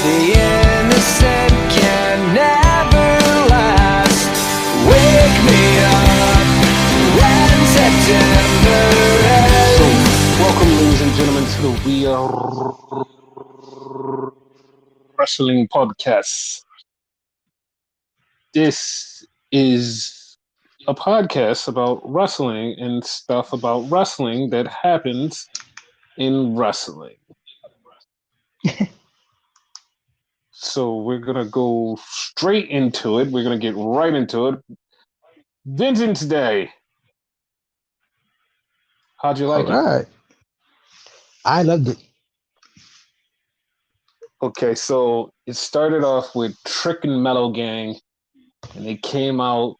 The innocent can never last. Wake me up when September ends. So, welcome, ladies and gentlemen, to the We Are Wrestling Podcast. This is a podcast about wrestling and stuff about wrestling that happens in wrestling. So, we're going to go straight into it. We're going to get right into it. Vengeance Day. How'd you like All right. I loved it. Okay, so it started off with Trick and Mellow Gang, and they came out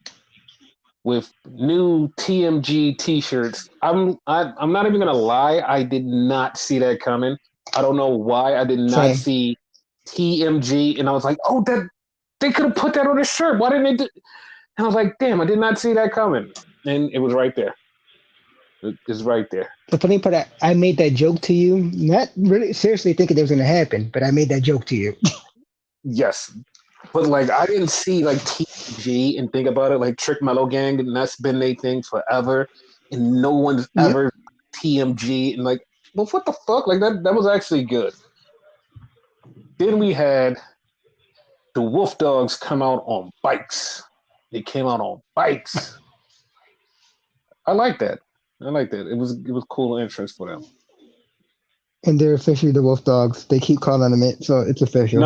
with new TMG T-shirts. I'm not even gonna lie, I did not see that coming. I don't know why I did not Same. see TMG, and I was like, oh, that they could have put that on a shirt. Why didn't they do? And I was like, damn, I did not see that coming, and it was right there. It's right there. The funny part, I made that joke to you, not really seriously thinking it was going to happen, but I made that joke to you. Yes, but like I didn't see like TMG and think about it like Trick Mellow Gang, and that's been their thing forever, and no one's Yep. ever TMG, and like, well, what the fuck? Like that was actually good. Then we had the Wolf Dogs come out on bikes. They came out on bikes. I like that. It was cool entrance for them. And they're officially the Wolf Dogs. They keep calling them it, so it's official.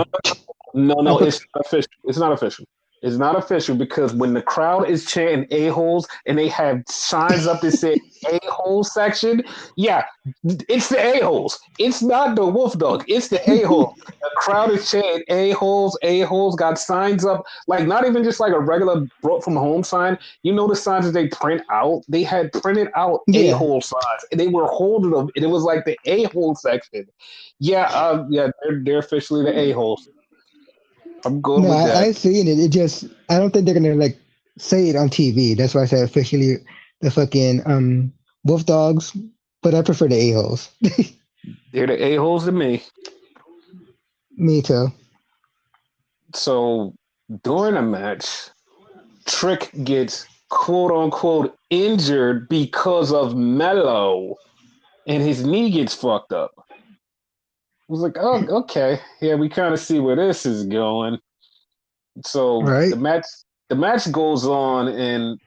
No, it's not official. It's not official. It's not official because when the crowd is chanting a-holes and they have signs up that say a-hole section, yeah, it's the a-holes. It's not the Wolf Dog. It's the a-hole. The crowd is chanting a-holes. A-holes got signs up, like not even just like a regular brought from home sign. You know the signs that they print out? They had printed out a-hole signs and they were holding them, and it was like the a-hole section. Yeah, they're officially the a-holes. I'm good No, with that. I seen it. It just, I don't think they're gonna like say it on TV. That's why I said officially the fucking Wolf Dogs. But I prefer the a-holes. They're the a-holes to me. Me too. So during a match, Trick gets quote unquote injured because of Mello, and his knee gets fucked up. I was like, oh, okay, yeah, we kind of see where this is going. So Right. the match goes on, and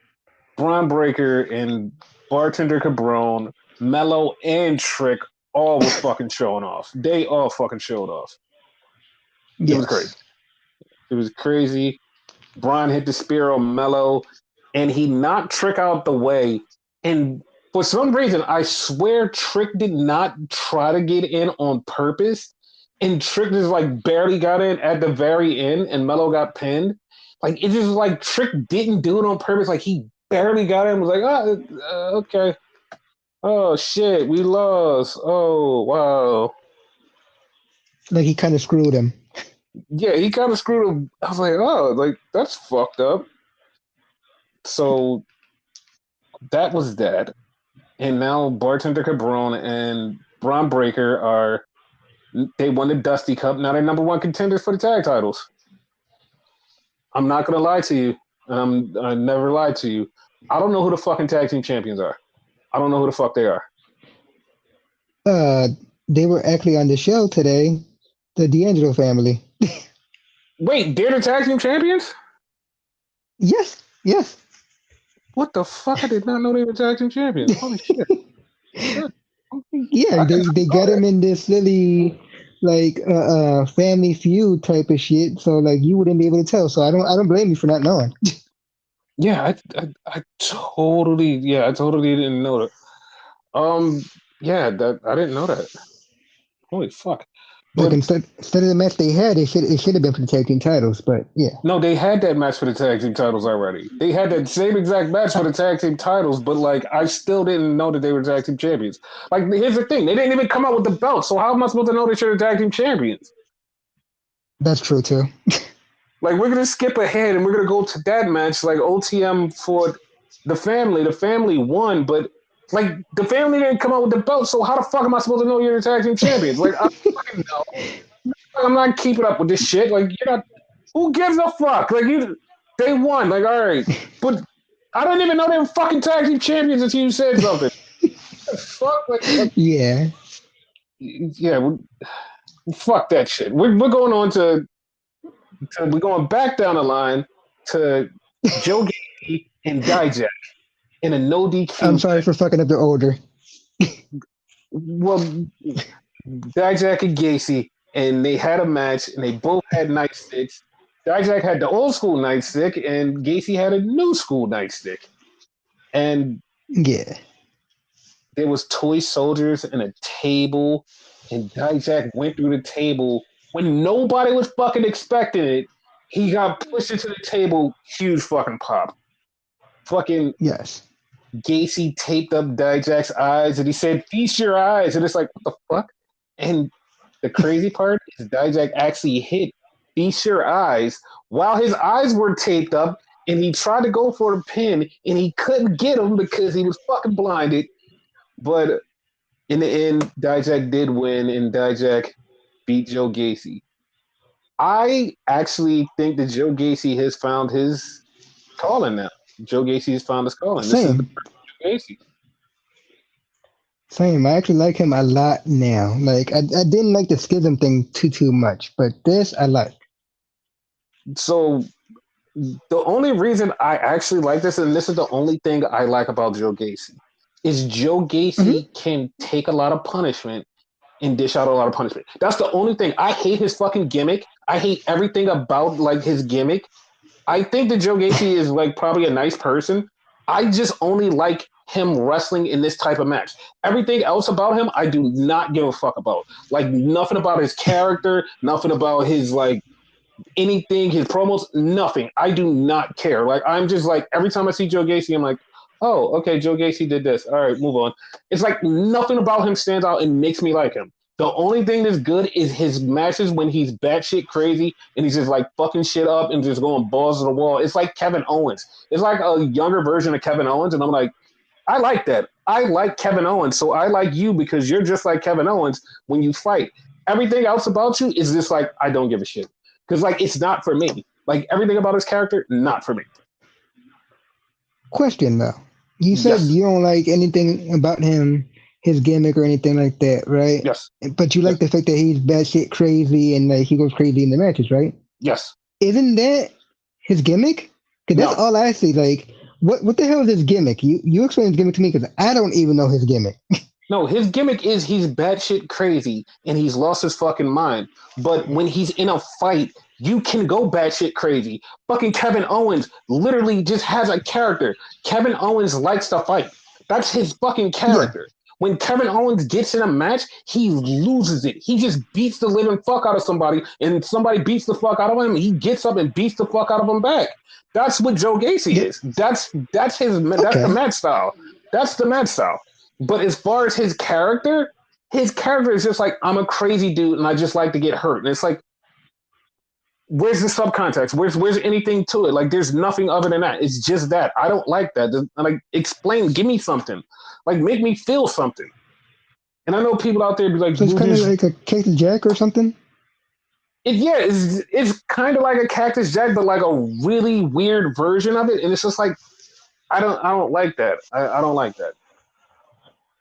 Braun Breaker and Bartender Cabron, Mello, and Trick all was fucking showing off. They all fucking showed off. It was crazy. It was crazy. Braun hit the spear on Mello, and he knocked Trick out the way. And for some reason, I swear Trick did not try to get in on purpose. And Trick just like barely got in at the very end, and Mello got pinned. Like it just like Trick didn't do it on purpose. Like he barely got in. Was like, okay. Oh shit, we lost. Oh wow. Like he kind of screwed him. Yeah, he kind of screwed him. I was like, oh, like that's fucked up. So that was that. And now Bartender Cabron and Braun Breaker they won the Dusty Cup. Now they're number one contenders for the tag titles. I'm not gonna lie to you, and I never lied to you. I don't know who the fucking tag team champions are. I don't know who the fuck they are. They were actually on the show today. The D'Angelo family. Wait, they're the tag team champions? Yes. What the fuck? I did not know they were tag team champions. Holy shit. Yeah, they got him in this silly like family feud type of shit. So like you wouldn't be able to tell. So I don't blame you for not knowing. Yeah, I totally didn't know that. That I didn't know that. Holy fuck. Like instead of the match they had, it should have been for the tag team titles, but yeah. No, they had that match for the tag team titles already. They had that same exact match for the tag team titles, but like I still didn't know that they were tag team champions. Like here's the thing, they didn't even come out with the belt, so how am I supposed to know that you're the tag team champions? That's true too. Like we're gonna skip ahead and we're gonna go to that match, like OTM for the family. The family won, but like the family didn't come out with the belt, so how the fuck am I supposed to know you're the tag team champions? Like I don't fucking know. I'm not keeping up with this shit. Like, you're not. Who gives a fuck? Like, they won. Like, all right, but I didn't even know they were fucking tag team champions until you said something. The fuck, Yeah. yeah, fuck that shit. We're going on to we're going back down the line to Joe Gacy and Dijak in a no I'm DQ. sorry for fucking up the order. Well, Dijak and Gacy, and they had a match, and they both had nightsticks. Dijak had the old school nightstick, and Gacy had a new school nightstick. And Yeah. there was toy soldiers and a table, and Dijak went through the table when nobody was fucking expecting it. He got pushed into the table, huge fucking pop. Fucking Yes. Gacy taped up Dijak's eyes, and he said, "Feast your eyes," and it's like, what the fuck? And the crazy part is Dijak actually hit "Feast your eyes" while his eyes were taped up, and he tried to go for a pin, and he couldn't get him because he was fucking blinded. But in the end, Dijak did win, and Dijak beat Joe Gacy. I actually think that Joe Gacy has found his calling now. Joe Gacy has found his calling. This is the Same. Joe Gacy. Same. I actually like him a lot now. Like I didn't like the schism thing too much, but this I like. So the only reason I actually like this, and this is the only thing I like about Joe Gacy, is Joe Gacy can take a lot of punishment and dish out a lot of punishment. That's the only thing. I hate his fucking gimmick. I hate everything about like his gimmick. I think that Joe Gacy is like probably a nice person. I just only like him wrestling in this type of match. Everything else about him, I do not give a fuck about. Like nothing about his character, nothing about his like anything, his promos, nothing. I do not care. Like I'm just like every time I see Joe Gacy, I'm like, oh, okay, Joe Gacy did this. All right, move on. It's like nothing about him stands out and makes me like him. The only thing that's good is his matches when he's batshit crazy and he's just like fucking shit up and just going balls to the wall. It's like Kevin Owens. It's like a younger version of Kevin Owens, and I'm like, I like that. I like Kevin Owens, so I like you because you're just like Kevin Owens when you fight. Everything else about you is just like I don't give a shit because like it's not for me. Like everything about his character, not for me. Question though. You said Yes. you don't like anything about him, his gimmick or anything like that, right? Yes. But you like the fact that he's batshit crazy and like he goes crazy in the matches, right? Yes. Isn't that his gimmick? Because that's No. all I see. Like, what the hell is his gimmick? You explain his gimmick to me because I don't even know his gimmick. No, his gimmick is he's batshit crazy and he's lost his fucking mind. But when he's in a fight, you can go batshit crazy. Fucking Kevin Owens literally just has a character. Kevin Owens likes to fight. That's his fucking character. When Kevin Owens gets in a match, he loses it. He just beats the living fuck out of somebody, and somebody beats the fuck out of him. He gets up and beats the fuck out of him back. That's what Joe Gacy is. That's the match style. That's the match style. But as far as his character is just like I'm a crazy dude and I just like to get hurt. And it's like, where's the subcontext? Where's anything to it? Like, there's nothing other than that. It's just that. I don't like that. Like, explain, give me something. Like, make me feel something. And I know people out there be like, So it's kind of like a Cactus Jack or something. It's kind of like a Cactus Jack, but like a really weird version of it. And it's just like, I don't like that. I don't like that.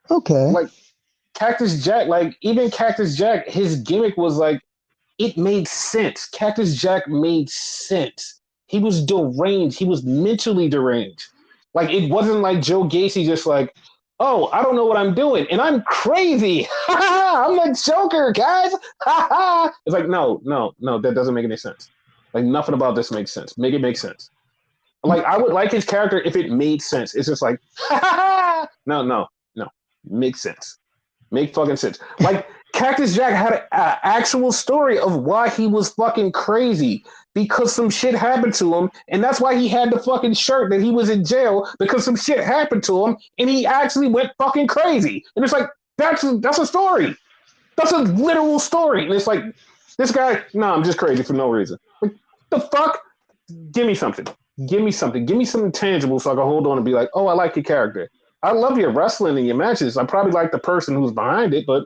Okay. Like Cactus Jack, like even Cactus Jack, his gimmick was like, it made sense. Cactus Jack made sense. He was deranged. He was mentally deranged. Like it wasn't like Joe Gacy just like, oh, I don't know what I'm doing, and I'm crazy. I'm the Joker, guys. It's like, no, that doesn't make any sense. Like nothing about this makes sense. Make it make sense. Like I would like his character if it made sense. It's just like, no. Make sense. Make fucking sense. Like Cactus Jack had an actual story of why he was fucking crazy because some shit happened to him, and that's why he had the fucking shirt that he was in jail because some shit happened to him, and he actually went fucking crazy. And it's like that's a story. That's a literal story. And it's like this guy, no, I'm just crazy for no reason. Like the fuck? Give me something. Give me something. Give me something tangible so I can hold on and be like, oh, I like your character. I love your wrestling and your matches. I probably like the person who's behind it, but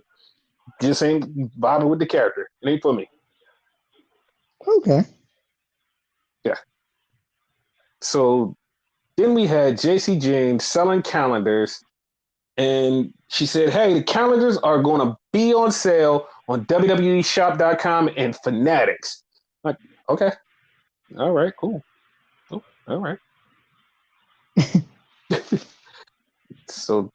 just ain't bothering with the character. It ain't for me. Okay. Yeah. So then we had JC James selling calendars, and she said, "Hey, the calendars are going to be on sale on WWEshop.com and Fanatics." Like, okay, all right, cool. Oh, all right. So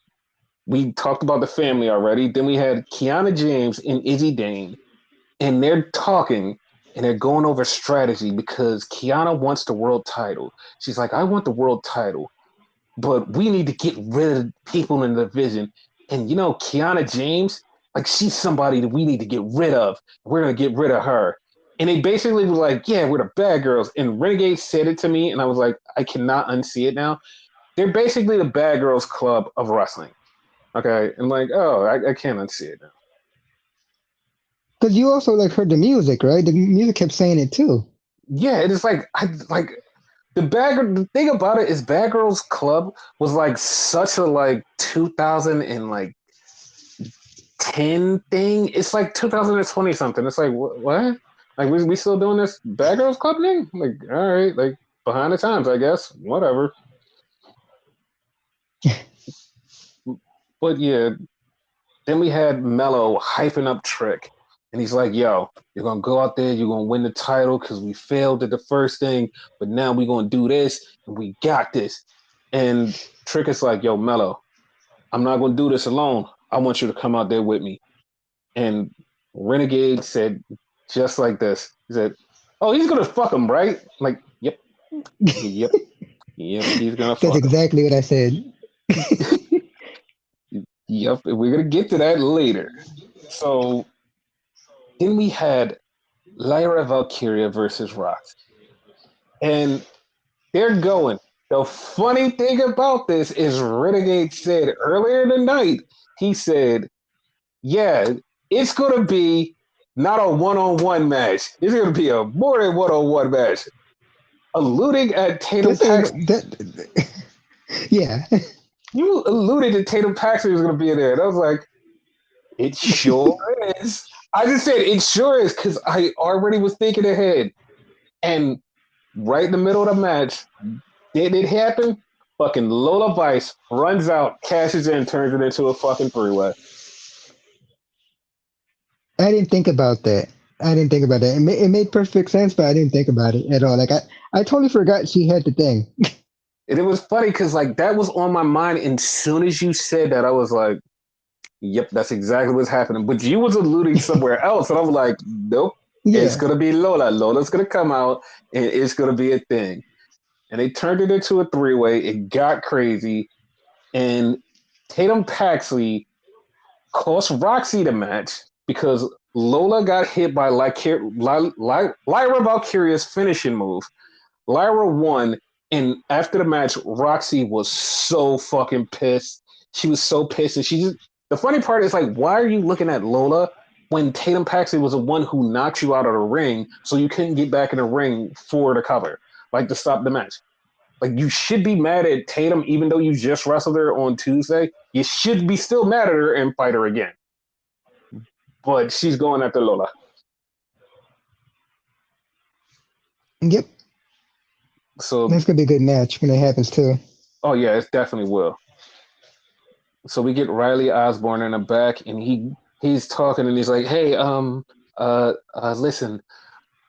we talked about the family already. Then we had Kiana James and Izzy Dane, and they're talking and they're going over strategy because Kiana wants the world title. She's like, I want the world title, but we need to get rid of people in the division. And Kiana James, like she's somebody that we need to get rid of. We're gonna get rid of her. And they basically were like, yeah, we're the bad girls. And Renegade said it to me, and I was like, I cannot unsee it now. They're basically the bad girls club of wrestling. Okay. And like, oh, I can't unsee it now. Because you also like heard the music, right? The music kept saying it too. Yeah, it is like the thing about it is Bad Girls Club was like such a like 2000 and like 10 thing. It's like 2020 something. It's like what? Like we still doing this Bad Girls Club thing? Like all right, like behind the times, I guess. Whatever. But yeah, then we had Mello hyping up Trick. And he's like, yo, you're going to go out there, you're going to win the title because we failed at the first thing, but now we're going to do this and we got this. And Trick is like, yo, Mello, I'm not going to do this alone. I want you to come out there with me. And Renegade said, just like this, he said, oh, he's going to fuck him, right? I'm like, yep, yep, he's going to That's fuck him. exactly what I said. Yep, we're going to get to that later. So then we had Lyra Valkyria versus Rox. And they're going. The funny thing about this is Renegade said earlier tonight, he said, yeah, it's going to be not a one-on-one match. It's going to be a more than one-on-one match. Alluding at Tatum Paxton. Yeah. You alluded to Tatum Paxton was going to be in there. And I was like, it sure is. I just said, it sure is because I already was thinking ahead. And right in the middle of the match, did it happen? Fucking Lola Vice runs out, cashes in, turns it into a fucking three-way. I didn't think about that. It made perfect sense, but I didn't think about it at all. Like I totally forgot she had the thing. And it was funny because like that was on my mind. And as soon as you said that, I was like, yep, that's exactly what's happening. But you was alluding somewhere else. And I was like, nope, it's Yeah. going to be Lola. Lola's going to come out and it's going to be a thing. And they turned it into a three-way. It got crazy. And Tatum Paxley cost Roxy the match because Lola got hit by Lyra Valkyria's finishing move. Lyra won, and after the match, Roxy was so fucking pissed. She was so pissed, and the funny part is like, why are you looking at Lola when Tatum Paxley was the one who knocked you out of the ring, so you couldn't get back in the ring for the cover, like to stop the match? Like you should be mad at Tatum, even though you just wrestled her on Tuesday. You should be still mad at her and fight her again. But she's going after Lola. Yep. So That's gonna be a good match when it happens too. oh yeah, it definitely will. So we get Riley Osborne in the back, and he's talking, and he's like, "Hey, listen,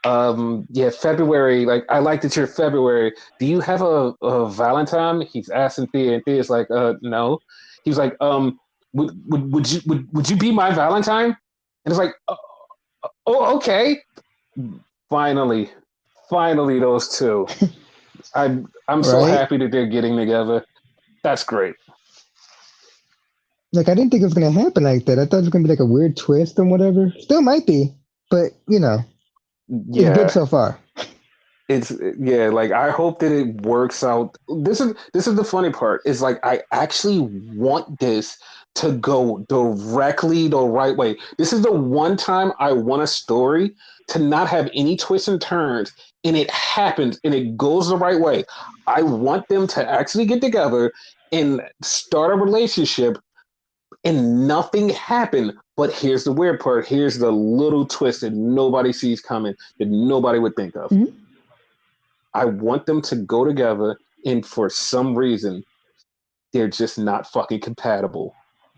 yeah, February. Like, I like that you're February. Do you have a Valentine?" He's asking Thea, and Thea's like, no." He's like, would you be my Valentine? And it's like, oh, okay. Finally, those two. I'm so Right? happy that they're getting together. That's great. Like I didn't think it was gonna happen like that. I thought it was gonna be like a weird twist or whatever. Still might be, but it's good Yeah, so far. it's yeah. Like I hope that it works out. This is the funny part. Is like I actually want this to go directly the right way. This is the one time I want a story to not have any twists and turns, and it happens and it goes the right way. I want them to actually get together and start a relationship and nothing happened, But here's the weird part. Here's the little twist that nobody sees coming, that nobody would think of. Mhm. I want them to go together, and for some reason, they're just not fucking compatible.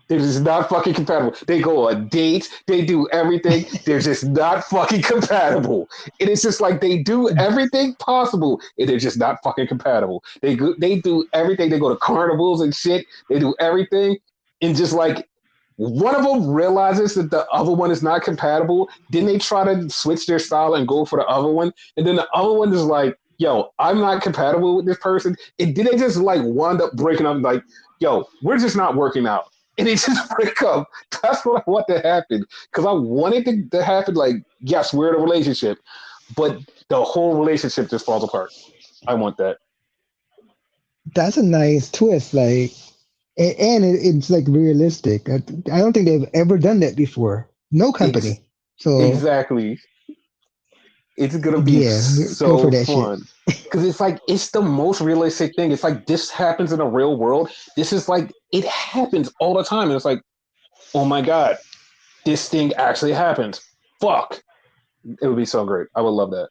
They're just not fucking compatible. They go on dates, they do everything. They're just not fucking compatible. And it's just like they do everything possible, and they're just not fucking compatible. They do everything. They go to carnivals and shit. They do everything, and just like one of them realizes that the other one is not compatible. Then they try to switch their style and go for the other one, and then the other one is like, "Yo, I'm not compatible with this person." And then they just like wind up breaking up, like, "Yo, we're just not working out." And they just break up. That's what I want to happen. Because I wanted to happen like, yes, we're in a relationship, but the whole relationship just falls apart. I want that. That's a nice twist. Like, and it's like realistic. I don't think they've ever done that before. No Ex- company. So exactly. It's going to be yeah, go for so that shit. fun. Because it's like, it's the most realistic thing. It's like, this happens in the real world. This is like, it happens all the time. And it's like, oh my God, this thing actually happens. Fuck. It would be so great. I would love that.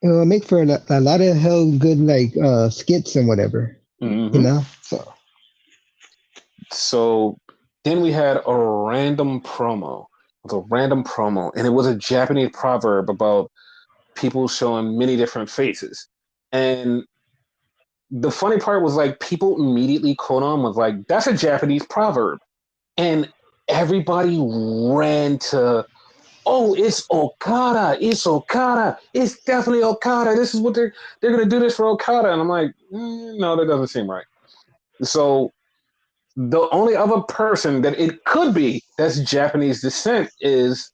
It'll make for a lot of hell good like skits and whatever. You Mm-hmm. know. So So then we had a random promo. It was a random promo, and it was a Japanese proverb about people showing many different faces. And the funny part was like people immediately caught on was like, that's a Japanese proverb. And everybody ran to, oh, it's Okada. It's Okada. It's definitely Okada. This is what they're gonna do this for Okada. And I'm like, no, that doesn't seem right. So the only other person that it could be that's Japanese descent is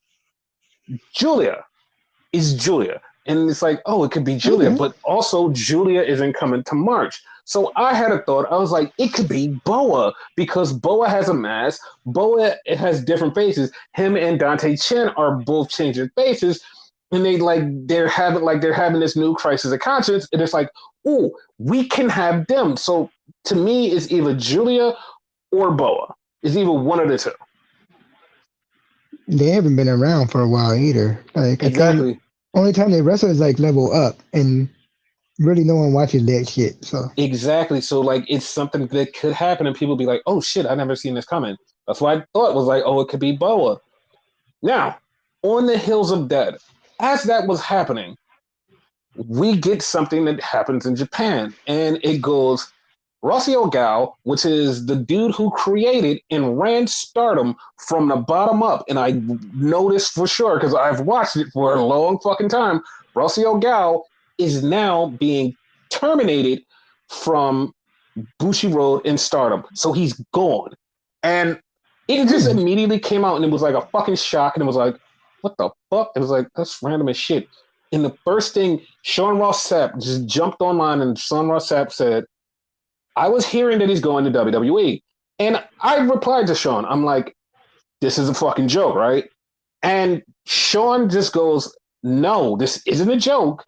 Julia. Is Julia. And it's like, oh, it could be Julia, okay. but also Julia isn't coming to March. So I had a thought. I was like, it could be Boa because Boa has a mask. Boa has different faces. Him and Dante Chen are both changing faces, and they're having this new crisis of conscience. And it's like, oh, we can have them. So to me, it's either Julia or Boa. It's either one of the two. They haven't been around for a while either. Like I think Exactly. only time they wrestle is like level up, and really no one watches that shit. So Exactly. So like it's something that could happen and people be like, oh shit, I never seen this coming. That's why I thought was like, oh, it could be Boa. Now, on the Hills of Dead, as that was happening, we get something that happens in Japan. And it goes Rossio Gal, which is the dude who created and ran Stardom from the bottom up. And I know this for sure because I've watched it for a long fucking time. Rossio Gal is now being terminated from Bushi Road in Stardom. So he's gone. And it just immediately came out and it was like a fucking shock. And it was like, what the fuck? It was like, that's random as shit. And the first thing, Sean Ross Sapp just jumped online and Sean Ross Sapp said, I was hearing that he's going to WWE. And I replied to Sean, I'm like, this is a fucking joke, right? And Sean just goes, no, this isn't a joke.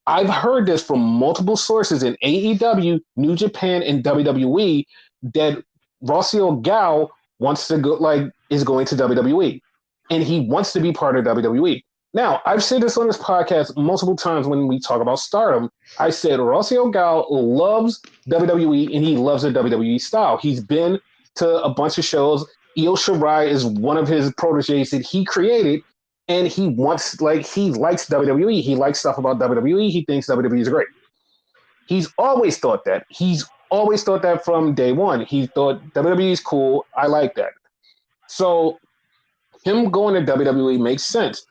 I've heard this from multiple sources in AEW, New Japan, and WWE that Rossio Gal wants to go, like, is going to WWE. And he wants to be part of WWE. Now, I've said this on this podcast multiple times when we talk about Stardom. I said Rossio Gal loves WWE and he loves the WWE style. He's been to a bunch of shows. Io Shirai is one of his proteges that he created, and he likes WWE. He likes stuff about WWE. He thinks WWE is great. He's always thought that. He's always thought that from day one. He thought WWE is cool. I like that. So him going to WWE makes sense.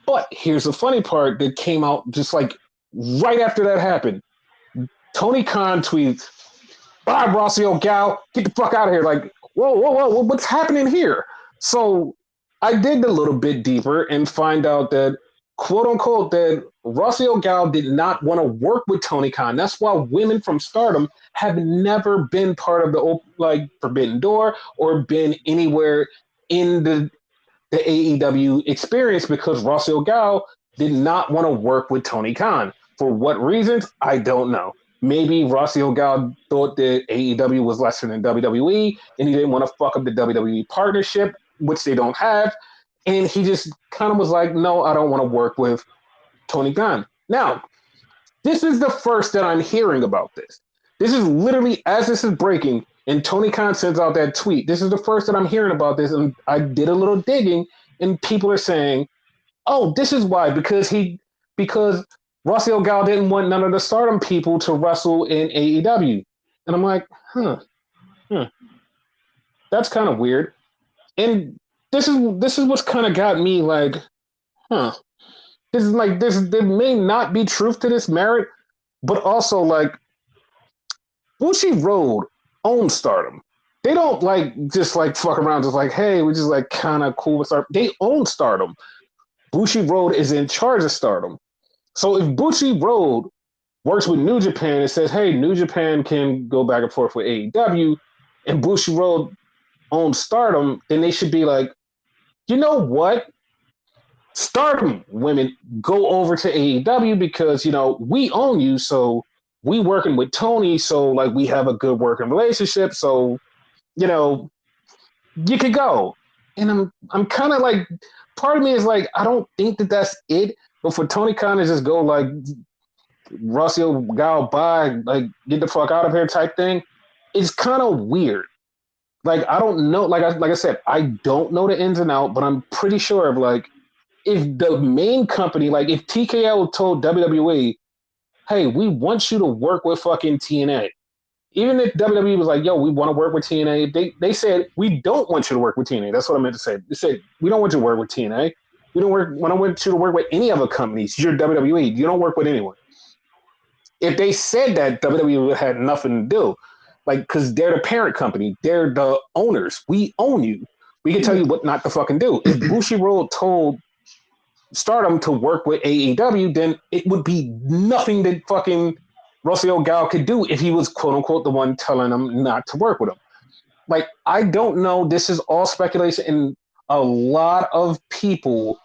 But here's the funny part that came out just like right after that happened. Tony Khan tweets, bye, Rossio Gal, get the fuck out of here. Like, whoa, what's happening here? So I digged a little bit deeper and find out that, quote unquote, that Rossio Gal did not want to work with Tony Khan. That's why women from Stardom have never been part of the Forbidden Door or been anywhere in the AEW experience because Rossio Gal did not want to work with Tony Khan. For what reasons? I don't know. Maybe Rossio Gal thought that AEW was lesser than WWE and he didn't want to fuck up the WWE partnership. which they don't have. And he just kind of was like, no, I don't want to work with Tony Khan. Now, this is the first that I'm hearing about this. This is literally, as this is breaking, and Tony Khan sends out that tweet, this is the first that I'm hearing about this. And I did a little digging, and people are saying, oh, this is why, because Rossio Gal didn't want none of the Stardom people to wrestle in AEW. And I'm like, that's kind of weird. And this is what's kind of got me like, this is like this. There may not be truth to this merit, but also like Bushi Road owns Stardom. They don't like just like fuck around, just like, hey, we're just like kind of cool with Stardom. They own Stardom. Bushi Road is in charge of Stardom. So if Bushi Road works with New Japan and says, hey, New Japan can go back and forth with AEW, and Bushi Road owns Stardom, then they should be like, you know what? Stardom women, go over to AEW because, you know, we own you, so we working with Tony, so like we have a good working relationship, so, you know, you could go. And I'm kind of like, part of me is like, I don't think that that's it, but for Tony Khan to just go like, Rossio Gal, bye, like get the fuck out of here type thing, it's kind of weird. Like I don't know, like I said, I don't know the ins and outs, but I'm pretty sure of like if the main company, like if TKO told WWE, hey, we want you to work with fucking TNA, even if WWE was like, yo, we want to work with TNA, they said we don't want you to work with TNA. That's what I meant to say. They said we don't want you to work with TNA. We don't want you to work with any other companies. You're WWE. You don't work with anyone. If they said that, WWE had nothing to do. Like, because they're the parent company. They're the owners. We own you. We can tell you what not to fucking do. If Bushiroad told Stardom to work with AEW, then it would be nothing that fucking Rossio Gal could do if he was, quote unquote, the one telling them not to work with him. Like, I don't know. This is all speculation. And a lot of people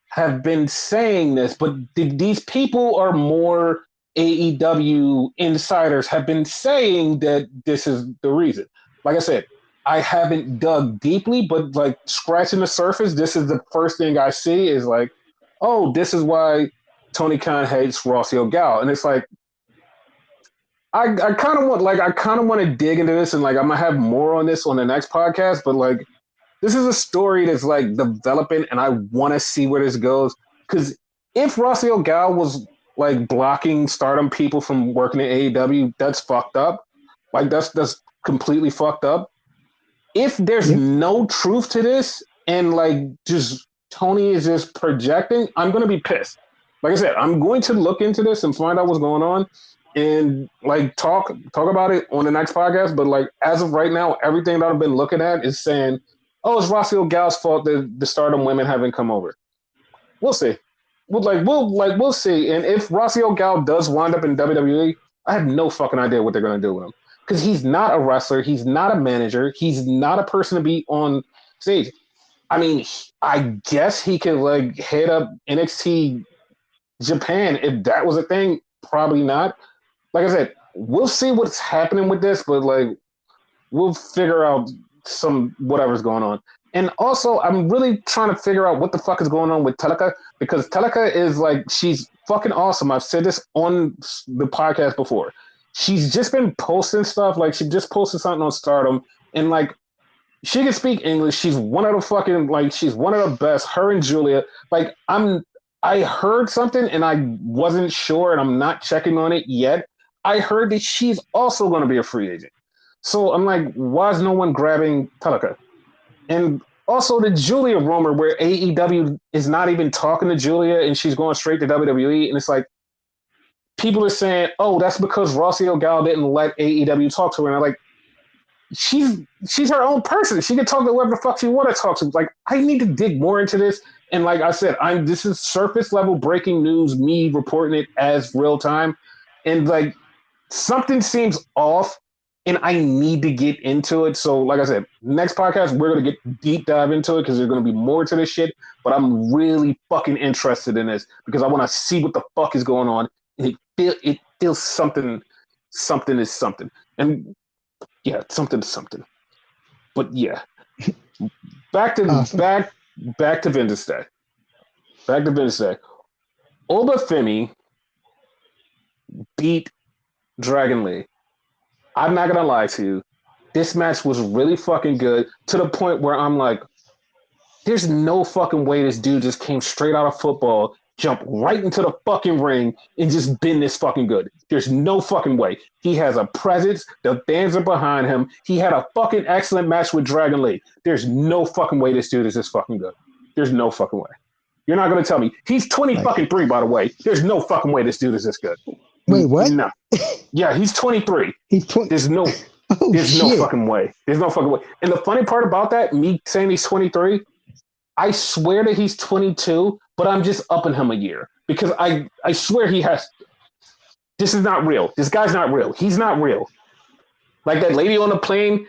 have been saying this, but these people are more AEW insiders have been saying that this is the reason. Like I said, I haven't dug deeply, but like scratching the surface, this is the first thing I see is like, oh, this is why Tony Khan hates Rossio Gal. And it's like, I kind of want to dig into this, and like I'm gonna have more on this on the next podcast, but like this is a story that's like developing and I want to see where this goes. Because if Rossio Gal was like blocking Stardom people from working at AEW, that's fucked up. Like that's completely fucked up. If there's no truth to this and like just Tony is just projecting, I'm gonna be pissed. Like I said, I'm going to look into this and find out what's going on and like talk about it on the next podcast. But like as of right now, everything that I've been looking at is saying, oh, it's Rossio Gal's fault that the Stardom women haven't come over. We'll see. We'll see. And if Rossio Gal does wind up in WWE, I have no fucking idea what they're gonna do with him. Because he's not a wrestler, he's not a manager, he's not a person to be on stage. I mean, I guess he could like head up NXT Japan if that was a thing. Probably not. Like I said, we'll see what's happening with this, but like we'll figure out some whatever's going on. And also, I'm really trying to figure out what the fuck is going on with Teleka, because Teleka is like, she's fucking awesome. I've said this on the podcast before. She's just been posting stuff. Like, she just posted something on Stardom, and like, she can speak English. She's one of the fucking, like, she's one of the best. Her and Julia. Like, I heard something and I wasn't sure, and I'm not checking on it yet. I heard that she's also going to be a free agent. So I'm like, why is no one grabbing Teleka? And also the Julia rumor where AEW is not even talking to Julia and she's going straight to WWE. And it's like, people are saying, oh, that's because Rossio Gal didn't let AEW talk to her. And I'm like, she's her own person. She can talk to whoever the fuck she want to talk to. Like, I need to dig more into this. And like I said, this is surface level breaking news, me reporting it as real time. And like, something seems off. And I need to get into it. So, like I said, next podcast, we're going to get deep dive into it because there's going to be more to this shit. But I'm really fucking interested in this because I want to see what the fuck is going on. And it feels something is something. And yeah, something is something. But yeah, back to Awesome. back to Vengeance Day. Back to Vengeance Day. Obafemi beat Dragon Lee. I'm not gonna lie to you. This match was really fucking good to the point where I'm like, there's no fucking way this dude just came straight out of football, jumped right into the fucking ring, and just been this fucking good. There's no fucking way. He has a presence. The fans are behind him. He had a fucking excellent match with Dragon Lee. There's no fucking way this dude is this fucking good. There's no fucking way. You're not gonna tell me he's 20 fucking 3, by the way. There's no fucking way this dude is this good. Wait, what? No. Yeah, he's 23. He's 20. There's no fucking way. There's no fucking way. And the funny part about that, me saying he's 23, I swear that he's 22, but I'm just upping him a year because I swear he has. This is not real. This guy's not real. He's not real. Like that lady on the plane,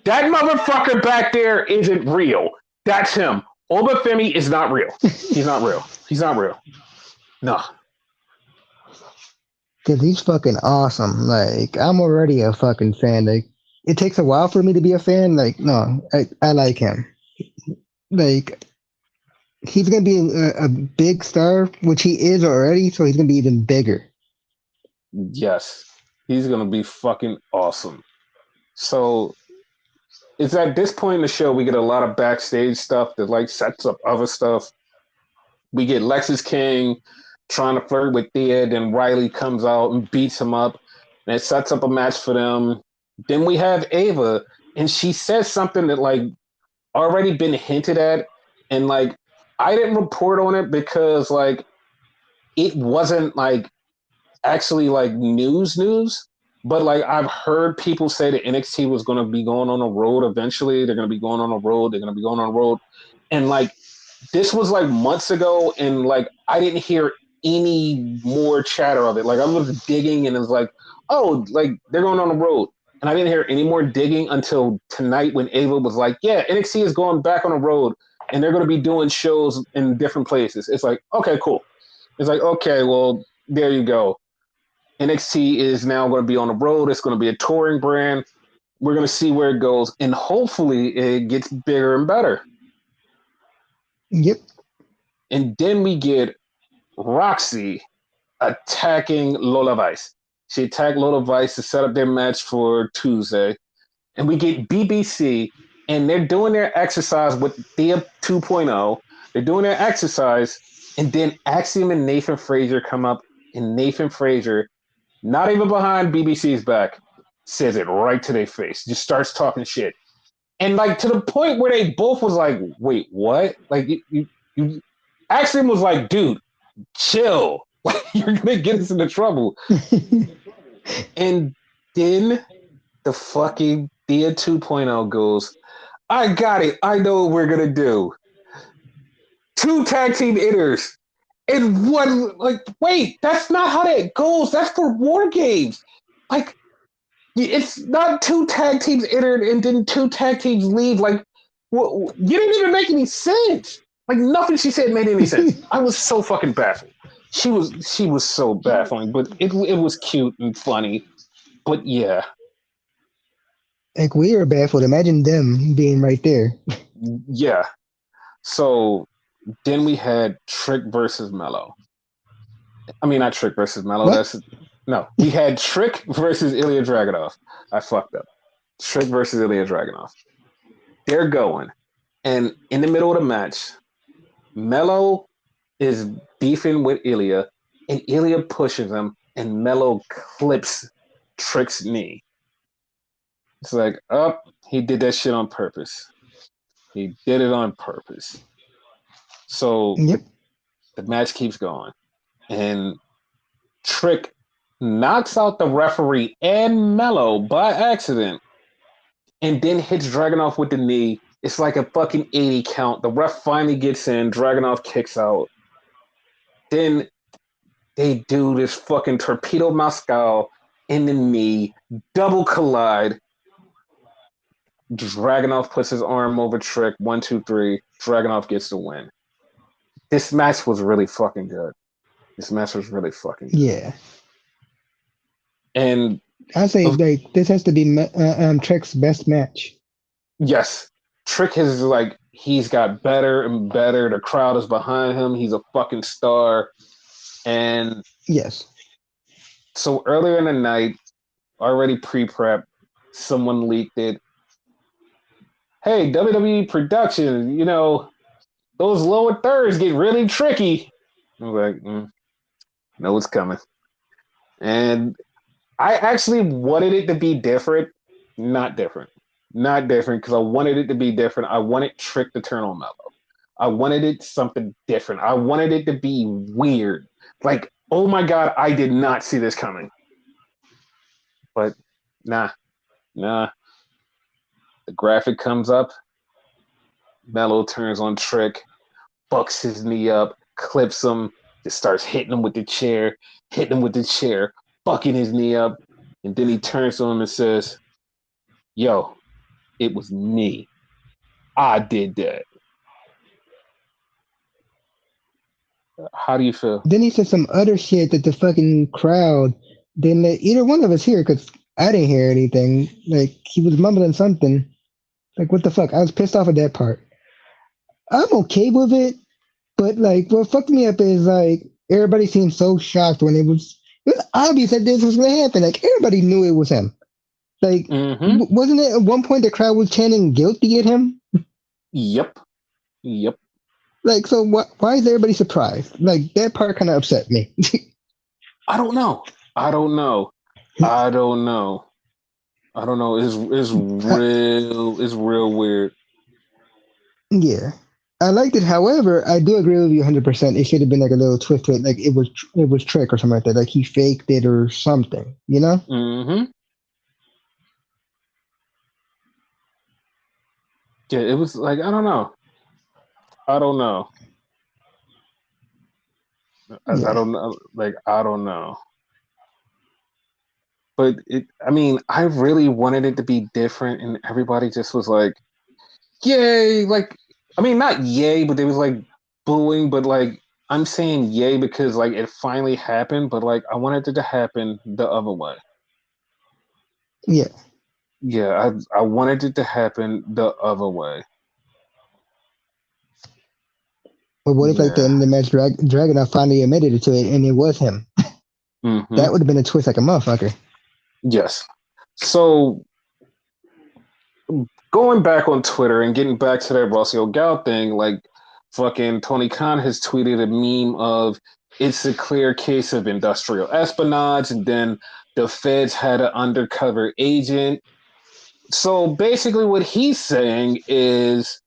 that motherfucker back there isn't real. That's him. Obafemi is not real. He's not real. He's not real. No. Because he's fucking awesome. Like, I'm already a fucking fan. Like, it takes a while for me to be a fan. Like, no, I like him. Like, he's going to be a big star, which he is already, so he's going to be even bigger. Yes. He's going to be fucking awesome. So, it's at this point in the show we get a lot of backstage stuff that, like, sets up other stuff. We get Lexus King trying to flirt with Thea, then Riley comes out and beats him up, and it sets up a match for them. Then we have Ava, and she says something that, like, already been hinted at, and, like, I didn't report on it because, like, it wasn't, like, actually, like, news, but, like, I've heard people say that NXT was going to be going on a road eventually. They're going to be going on a road. And, like, this was, like, months ago, and, like, I didn't hear any more chatter of it. Like, I was digging, and it was like, oh, like, they're going on a road. And I didn't hear any more digging until tonight when Ava was like, yeah, NXT is going back on a road, and they're going to be doing shows in different places. It's like, okay, cool. It's like, okay, well, there you go. NXT is now going to be on the road. It's going to be a touring brand. We're going to see where it goes, and hopefully it gets bigger and better. Yep. And then we get Roxy attacking Lola Vice. She attacked Lola Vice to set up their match for Tuesday. And we get BBC, and they're doing their exercise with Thea 2.0. They're doing their exercise, and then Axiom and Nathan Frazier come up, and Nathan Frazier, not even behind BBC's back, says it right to their face. Just starts talking shit. And, like, to the point where they both was like, wait, what? Like, you Axiom was like, dude, chill. Like, you're going to get us into trouble. And then the fucking Thea 2.0 goes, I got it. I know what we're going to do. 2 tag team hitters. And one, like, wait, that's not how that goes. That's for War Games. Like, it's not 2 tag teams entered and then 2 tag teams leave. Like, you didn't even make any sense. Like, nothing she said made any sense. I was so fucking baffled. She was so baffling, but it was cute and funny. But yeah. Like, we were baffled. Imagine them being right there. Yeah. So then we had Trick versus Mello. I mean, not Trick versus Mello. We had Trick versus Ilya Dragunov. I fucked up. Trick versus Ilya Dragunov. They're going. And in the middle of the match, Mello is beefing with Ilya, and Ilya pushes him, and Mello clips Trick's knee. It's like, oh, he did that shit on purpose. He did it on purpose. So Yep. the match keeps going. And Trick knocks out the referee and Mello by accident, and then hits Dragunov with the knee. It's like a fucking 80 count. The ref finally gets in. Dragunov kicks out. Then they do this fucking torpedo Moscow in the knee, double collide. Dragunov puts his arm over Trick. 1, 2, 3. Dragunov gets the win. This match was really fucking good. Yeah. And I say, like, this has to be Trick's best match. yes, Trick has, like, he's got better and better. The crowd is behind him. He's a fucking star. And Yes. so earlier in the night, already pre-prep, someone leaked it. Hey, WWE production, those lower thirds get really tricky. I was like, know what's coming. And I actually wanted it to be different, not different. Not different, because I wanted it to be different. I wanted Trick to turn on Mello. I wanted it something different. I wanted it to be weird. Like, oh my God, I did not see this coming. But nah. The graphic comes up. Mello turns on Trick, bucks his knee up, clips him, just starts hitting him with the chair, bucking his knee up. And then he turns to him and says, yo, it was me. I did that. How do you feel? Then he said some other shit that the fucking crowd didn't let either one of us hear because I didn't hear anything. Like he was mumbling something. Like what the fuck? I was pissed off at that part. I'm okay with it, but like what fucked me up is like everybody seemed so shocked when it was obvious that this was gonna happen. Like everybody knew it was him. Like wasn't it at one point the crowd was chanting guilty at him? Yep. Like so why is everybody surprised? Like that part kind of upset me. I don't know. It's real weird. Yeah. I liked it. However, I do agree with you 100%. It should have been like a little twist to it, like it was Trick or something like that. Like he faked it or something, you know? Yeah, it was like I don't know. I don't know. I don't know. Like I don't know. But I really wanted it to be different, and everybody just was like, "Yay!" Like, not yay, but they was like booing. But like, I'm saying yay because like it finally happened. But like, I wanted it to happen the other way. Yeah. Yeah, I wanted it to happen the other way. But what if like the end of the match, Dragunov finally admitted it to it, and it was him? That would have been a twist like a motherfucker. Yes. So going back on Twitter and getting back to that Rossio Gal thing, like fucking Tony Khan has tweeted a meme of it's a clear case of industrial espionage, and then the feds had an undercover agent. So basically, what he's saying is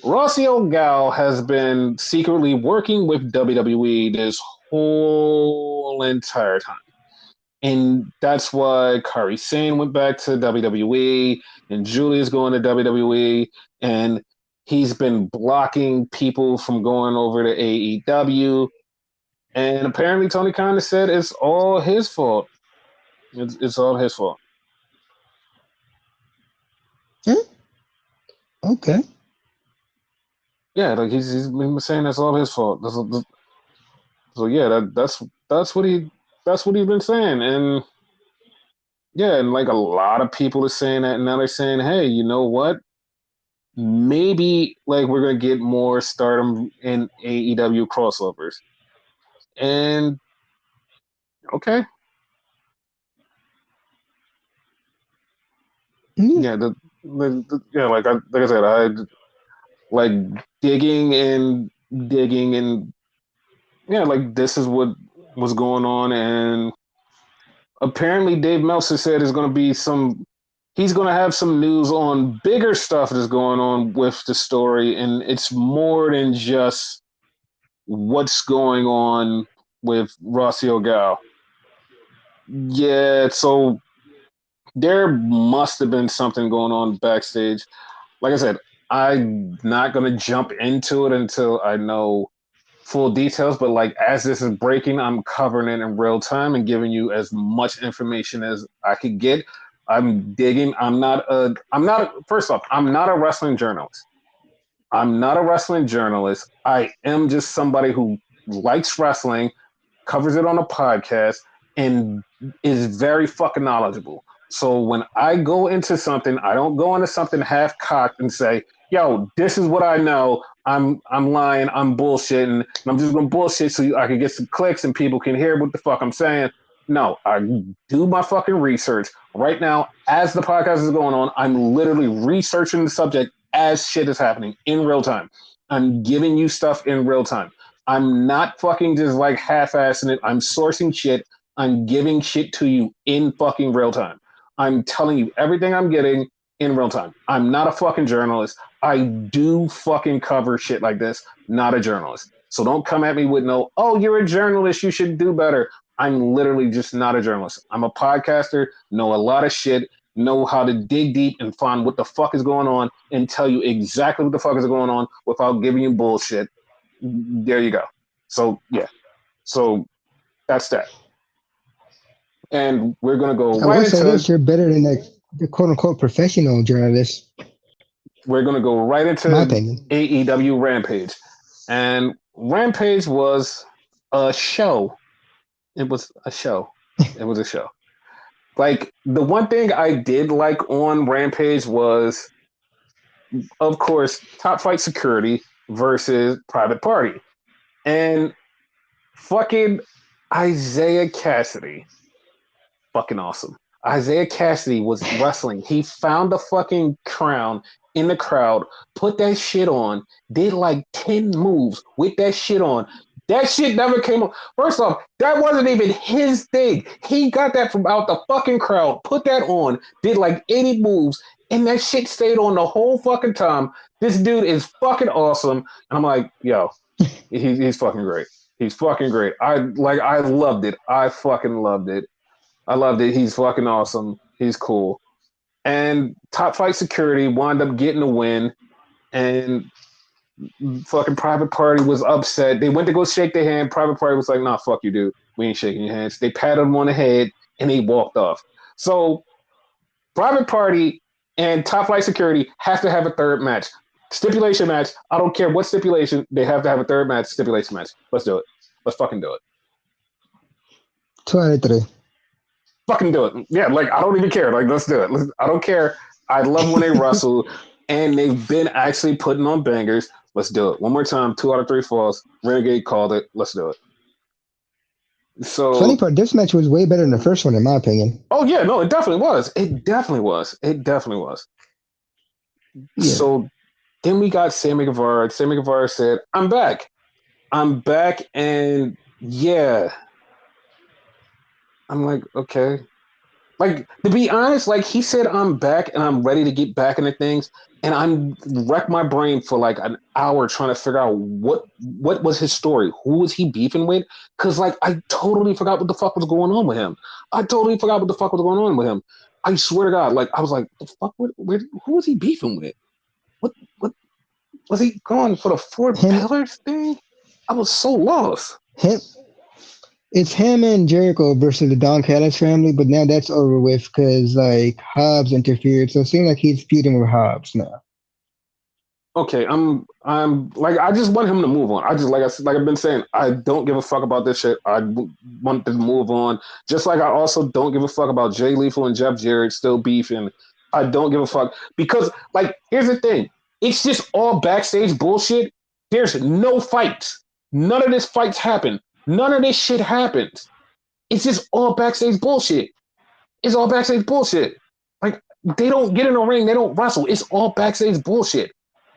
Rossio Gal has been secretly working with WWE this whole entire time. And that's why Kairi Sane went back to WWE and Julia's going to WWE. And he's been blocking people from going over to AEW. And apparently Tony Khan said it's all his fault. It's all his fault. Okay. Yeah, like he's been saying that's all his fault. So yeah, that's what he's been saying. And yeah, and like a lot of people are saying that, and now they're saying, hey, you know what? Maybe like we're gonna get more Stardom and AEW crossovers. And okay. Yeah, like I said, I like digging and yeah, like this is what was going on. And apparently Dave Meltzer said is gonna be he's going to have some news on bigger stuff that's going on with the story, and it's more than just what's going on with Rossio Gal. Yeah, so there must have been something going on backstage. Like I said, I'm not going to jump into it until I know full details, but like as this is breaking, I'm covering it in real time and giving you as much information as I could get. I'm digging. First off, I'm not a wrestling journalist. I am just somebody who likes wrestling, covers it on a podcast, and is very fucking knowledgeable. So when I go into something, I don't go into something half cocked and say, "Yo, this is what I know. I'm lying. I'm bullshitting. And I'm just gonna bullshit so I can get some clicks and people can hear what the fuck I'm saying." No, I do my fucking research right now as the podcast is going on. I'm literally researching the subject as shit is happening in real time. I'm giving you stuff in real time. I'm not fucking just like half-assing it. I'm sourcing shit. I'm giving shit to you in fucking real time. I'm telling you everything I'm getting in real time. I'm not a fucking journalist. I do fucking cover shit like this, not a journalist. So don't come at me with no, oh, you're a journalist, you should do better. I'm literally just not a journalist. I'm a podcaster, know a lot of shit, know how to dig deep and find what the fuck is going on and tell you exactly what the fuck is going on without giving you bullshit. There you go. So, yeah. So that's that. And we're going to go I right will say this: into you're better than like the quote unquote professional journalist. we're going to go right into My opinion. AEW Rampage. And Rampage was a show. It was a show. It was a show. Like, the one thing I did like on Rampage was, of course, Top Flight Security versus Private Party. And fucking Isaiah Cassidy. Fucking awesome. Isaiah Cassidy was wrestling. He found the fucking crown in the crowd, put that shit on, did like 10 moves with that shit on. That shit never came up. First off, that wasn't even his thing. He got that from out the fucking crowd, put that on, did like 80 moves, and that shit stayed on the whole fucking time. This dude is fucking awesome. And I'm like, yo, he's fucking great. He's fucking great. I loved it. I fucking loved it. I loved it. He's fucking awesome. He's cool. And Top Flight Security wound up getting a win, and fucking Private Party was upset. They went to go shake their hand. Private Party was like, "Nah, fuck you, dude. We ain't shaking your hands." They patted him on the head, and he walked off. So Private Party and Top Flight Security have to have a third match. Stipulation match. I don't care what stipulation. They have to have a third match. Stipulation match. Let's do it. Let's fucking do it. 2 out of 3. Fucking do it. Yeah, like, I don't even care. Like, let's do it. I don't care. I love when they wrestle, and they've been actually putting on bangers. Let's do it. One more time. 2 out of 3 falls. Renegade called it. Let's do it. So Funny part, this match was way better than the first one, in my opinion. oh yeah, no, it definitely was. It definitely was. It definitely was. Yeah. So then we got Sammy Guevara. Sammy Guevara said, "I'm back. I'm back," and yeah. I'm like, okay. Like, to be honest, like, he said, "I'm back and I'm ready to get back into things." And I'm wrecked my brain for like an hour trying to figure out what was his story. Who was he beefing with? Because, like, I totally forgot what the fuck was going on with him. I totally forgot what the fuck was going on with him. I swear to God, like, I was like, the fuck, who was he beefing with? What was he going for the 4 pillars thing? I was so lost. It's him and Jericho versus the Don Callis family, but now that's over with because like Hobbs interfered, so it seems like he's feuding with Hobbs now. Okay, I'm like, I just want him to move on. I just, like I've been saying, I don't give a fuck about this shit. I want to move on. Just like I also don't give a fuck about Jay Lethal and Jeff Jarrett still beefing. I don't give a fuck because, like, here's the thing: it's just all backstage bullshit. There's no fights. None of this fights happen. None of this shit happens. It's just all backstage bullshit. It's all backstage bullshit. Like, they don't get in the ring. They don't wrestle. It's all backstage bullshit.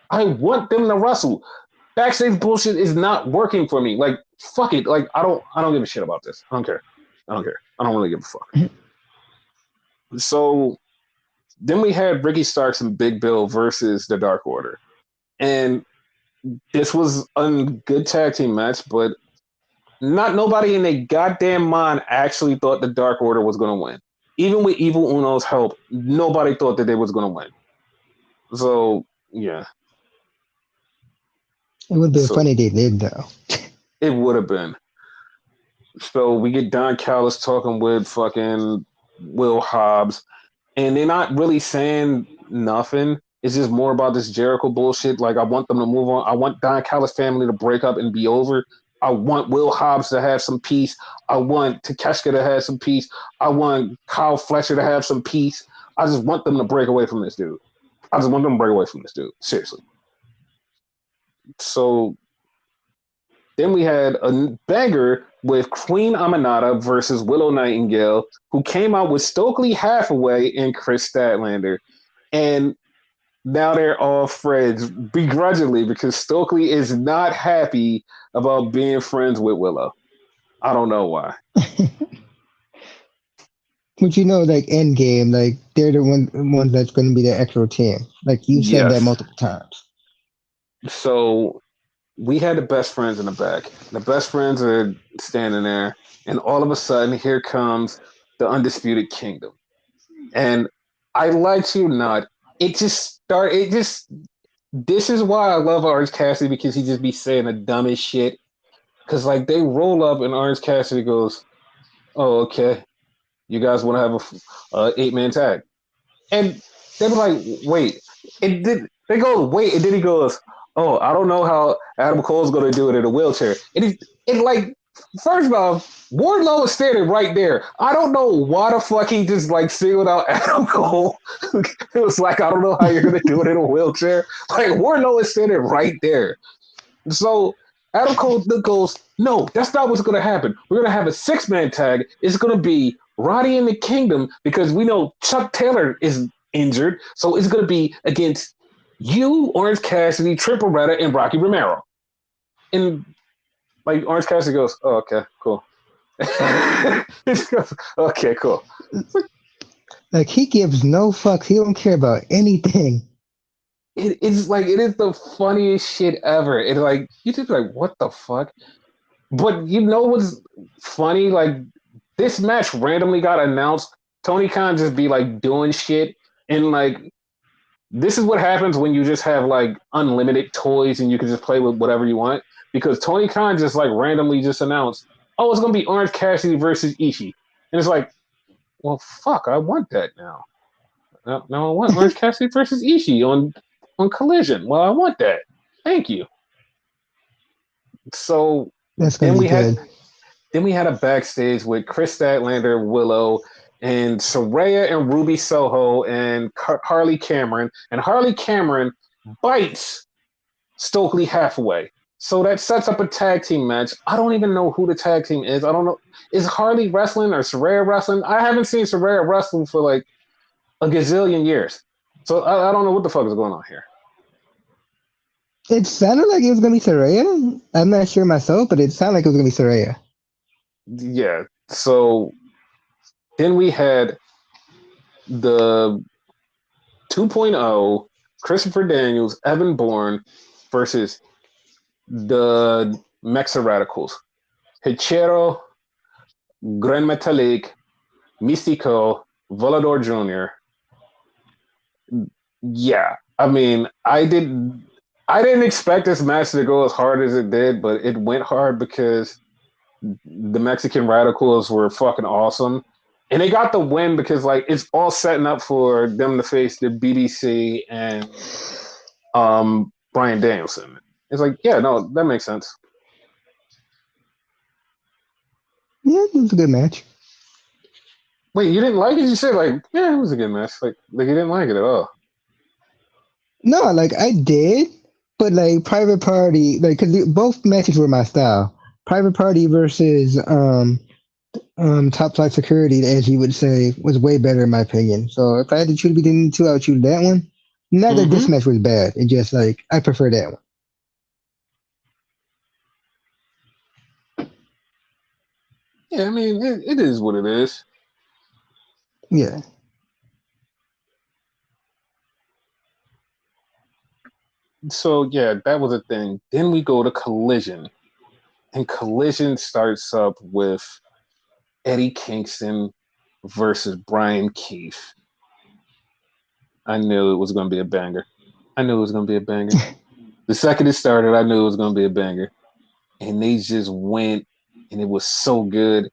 I want them to wrestle. Backstage bullshit is not working for me. Like, fuck it. Like, I don't give a shit about this. I don't care. I don't really give a fuck. So then we had Ricky Starks and Big Bill versus the Dark Order. And this was a good tag team match, but nobody in their goddamn mind actually thought the Dark Order was going to win. Even with Evil Uno's help, nobody thought that they was going to win. So, yeah. It would be funny they did, though. It would have been. So we get Don Callis talking with fucking Will Hobbs, and they're not really saying nothing. It's just more about this Jericho bullshit. Like, I want them to move on. I want Don Callis' family to break up and be over. I want Will Hobbs to have some peace. I want Takeshita to have some peace. I want Kyle Fletcher to have some peace. I just want them to break away from this dude. I just want them to break away from this dude. Seriously. So then we had a banger with Queen Aminata versus Willow Nightingale, who came out with Stokely Hathaway and Chris Statlander. And now they're all friends begrudgingly because Stokely is not happy about being friends with Willow. I don't know why. But you know, like Endgame, like they're the ones that's going to be the actual team. Like you said that multiple times. So we had the best friends in the back. The best friends are standing there, and all of a sudden, here comes the Undisputed Kingdom. And I like you not. This is why I love Orange Cassidy, because he just be saying the dumbest shit. Because like they roll up and Orange Cassidy goes, "Oh, okay, you guys want to have a 8-man tag?" And they were like, "Wait." They go, "Wait," and then he goes, "Oh, I don't know how Adam Cole's going to do it in a wheelchair." And like, first off, Wardlow is standing right there. I don't know why the fuck he just like singled out Adam Cole. It was like, I don't know how you're going to do it in a wheelchair. Like, Wardlow is standing right there. So Adam Cole goes, "No, that's not what's going to happen. We're going to have a 6-man tag. It's going to be Roddy and the Kingdom, because we know Chuck Taylor is injured. So it's going to be against you, Orange Cassidy, Triple Beretta, and Rocky Romero." And like Orange Cassidy goes, "Oh, okay, cool." He goes, "Okay, cool." Like he gives no fucks. He don't care about anything. It's like, it is the funniest shit ever. It's like, you just like, what the fuck? But you know what's funny? Like, this match randomly got announced. Tony Khan just be like doing shit, and like, this is what happens when you just have like unlimited toys and you can just play with whatever you want. Because Tony Khan just like randomly just announced, "Oh, it's gonna be Orange Cassidy versus Ishii," and it's like, well, fuck, I want that now. Now I want Orange Cassidy versus Ishii on Collision. Well, I want that. Thank you. So That's gonna be good. Then we had a backstage with Chris Statlander, Willow, and Saraya and Ruby Soho and Harley Cameron. And Harley Cameron bites Stokely Hathaway. So that sets up a tag team match. I don't even know who the tag team is. I don't know. Is Harley wrestling or Saraya wrestling? I haven't seen Saraya wrestling for like a gazillion years. So I don't know what the fuck is going on here. It sounded like it was gonna be Saraya. I'm not sure myself, but it sounded like it was gonna be Saraya. Yeah. So then we had the 2.0 Christopher Daniels, Evan Bourne versus the Mexa Radicals. Hechero, Gran Metalik, Mystico, Volador Jr. Yeah. I mean, I didn't expect this match to go as hard as it did, but it went hard because the Mexican Radicals were fucking awesome. And they got the win because like it's all setting up for them to face the BBC and Bryan Danielson. It's like, yeah, no, that makes sense. Yeah, it was a good match. Wait, you didn't like it? You said like, yeah, it was a good match. Like you didn't like it at all. No, like I did, but like Private Party, like because both matches were my style. Private Party versus Top Flight Security, as you would say, was way better in my opinion. So if I had to choose between the two, I would choose that one. Not that this match was bad. It just like I prefer that one. Yeah, I mean, it is what it is. Yeah. So yeah, that was a thing. Then we go to Collision, and Collision starts up with Eddie Kingston versus Brian Keith. I knew it was going to be a banger. The second it started, I knew it was going to be a banger. And they just went, and it was so good.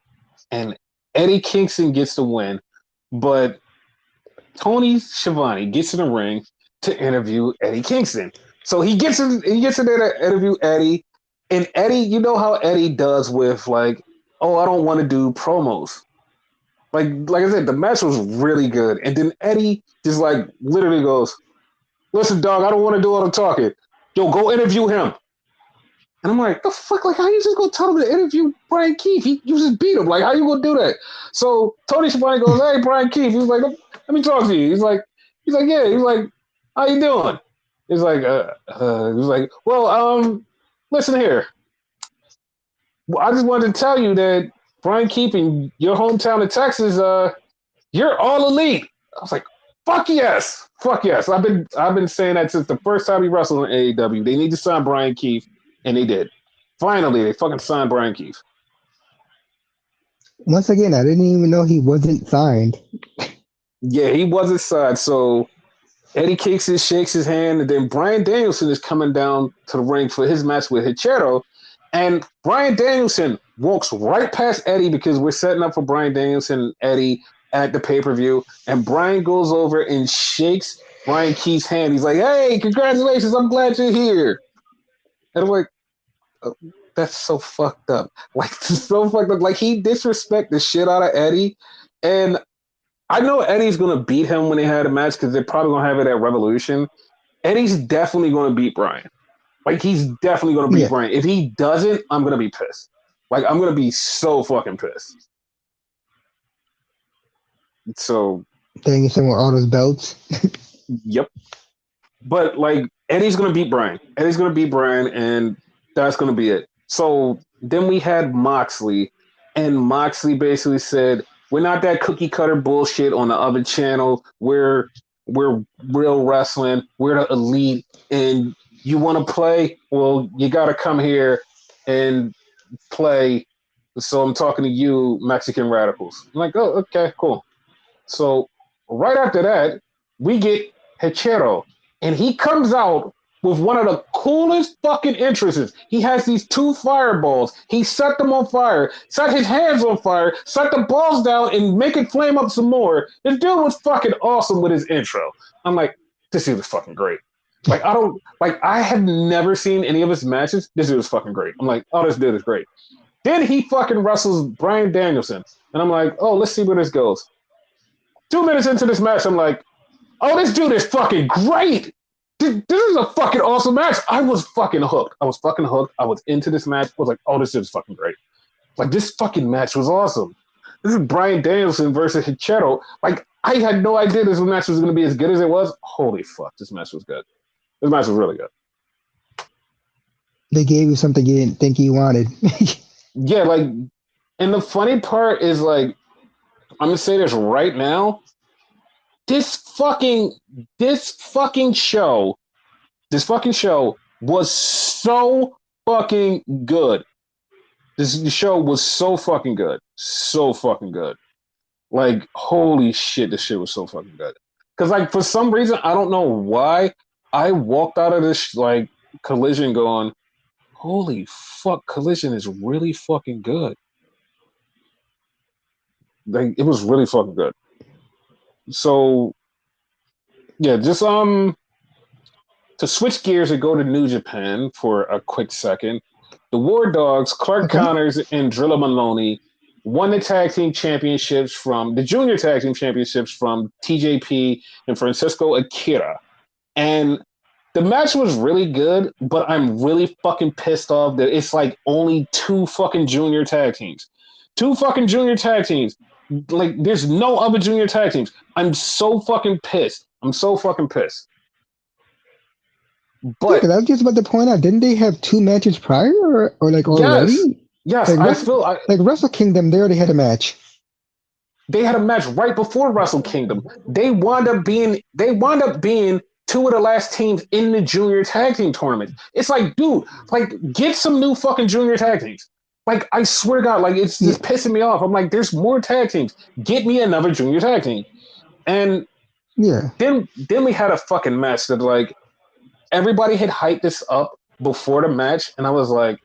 And Eddie Kingston gets the win, but Tony Schiavone gets in the ring to interview Eddie Kingston. So he gets in there to interview Eddie, And Eddie, you know how Eddie does with like, oh, I don't want to do promos. Like I said, the match was really good. And then Eddie just like literally goes, listen, dog, I don't want to do all the talking. Yo, go interview him. And I'm like, the fuck? Like, how you just gonna tell him to interview Brian Keith? You just beat him. Like, how you gonna do that? So Tony Schiavone goes, hey, Brian Keith. He's like, let me talk to you. He's like, yeah. He's like, how you doing? He's like, well, listen here. Well, I just wanted to tell you that Brian Keith in your hometown of Texas, you're all elite. I was like, fuck yes. I've been saying that since the first time he wrestled in AEW. They need to sign Brian Keith, and they did. Finally, they fucking signed Brian Keith. Once again, I didn't even know he wasn't signed. Yeah, he wasn't signed. So Eddie shakes his hand, and then Bryan Danielson is coming down to the ring for his match with Hichero. And Bryan Danielson walks right past Eddie because we're setting up for Bryan Danielson and Eddie at the pay-per-view. And Bryan goes over and shakes Brian Keith's hand. He's like, hey, congratulations. I'm glad you're here. And I'm like, oh, that's so fucked up. Like, so fucked up. Like, he disrespected the shit out of Eddie. And I know Eddie's going to beat him when they had a match because they're probably going to have it at Revolution. Eddie's definitely going to beat Bryan. Like, he's definitely going to beat Bryan. If he doesn't, I'm going to be pissed. Like, I'm going to be so fucking pissed. So. Danielson with all those belts. Yep. But, like, Eddie's going to beat Bryan. And that's going to be it. So then we had Moxley, and Moxley basically said, we're not that cookie cutter bullshit on the other channel. We're real wrestling. We're the elite, and you want to play? Well, you got to come here and play. So I'm talking to you, Mexican Radicals. I'm like, oh, okay, cool. So right after that, we get Hichero, and he comes out with one of the coolest fucking entrances. He has these 2 fireballs. He set them on fire, set his hands on fire, set the balls down, and make it flame up some more. This dude was fucking awesome with his intro. I'm like, this dude is fucking great. Like, I have never seen any of his matches. This dude is fucking great. I'm like, oh, this dude is great. Then he fucking wrestles Bryan Danielson. And I'm like, oh, let's see where this goes. 2 minutes into this match, I'm like, oh, this dude is fucking great. This is a fucking awesome match. I was fucking hooked. I was into this match. I was like, oh, this dude is fucking great. Like, this fucking match was awesome. This is Bryan Danielson versus Hichero. Like, I had no idea this match was going to be as good as it was. Holy fuck, this match was good. This match was really good. They gave you something you didn't think you wanted. Yeah, like, and the funny part is, like, I'm gonna say this right now. This fucking show was so fucking good. This show was so fucking good. So fucking good. Like, holy shit, this shit was so fucking good. Because, like, for some reason, I don't know why, I walked out of this, like, Collision going, holy fuck, Collision is really fucking good. Like, it was really fucking good. So, yeah, just, to switch gears and go to New Japan for a quick second, the War Dogs, Clark Connors and Drilla Maloney won the tag team championships from the junior tag team championships from TJP and Francisco Akira. And the match was really good, but I'm really fucking pissed off that it's like only 2 fucking junior tag teams. 2 fucking junior tag teams. Like, there's no other junior tag teams. I'm so fucking pissed. But yeah, I was just about to point out, didn't they have 2 matches prior or like already? Yes, like Wrestle Kingdom, they already had a match. They had a match right before Wrestle Kingdom. They wound up being 2 of the last teams in the junior tag team tournament. It's like, dude, like, get some new fucking junior tag teams. Like, I swear to God, like, it's just pissing me off. I'm like, there's more tag teams. Get me another junior tag team. And then we had a fucking match that, like, everybody had hyped this up before the match, and I was like,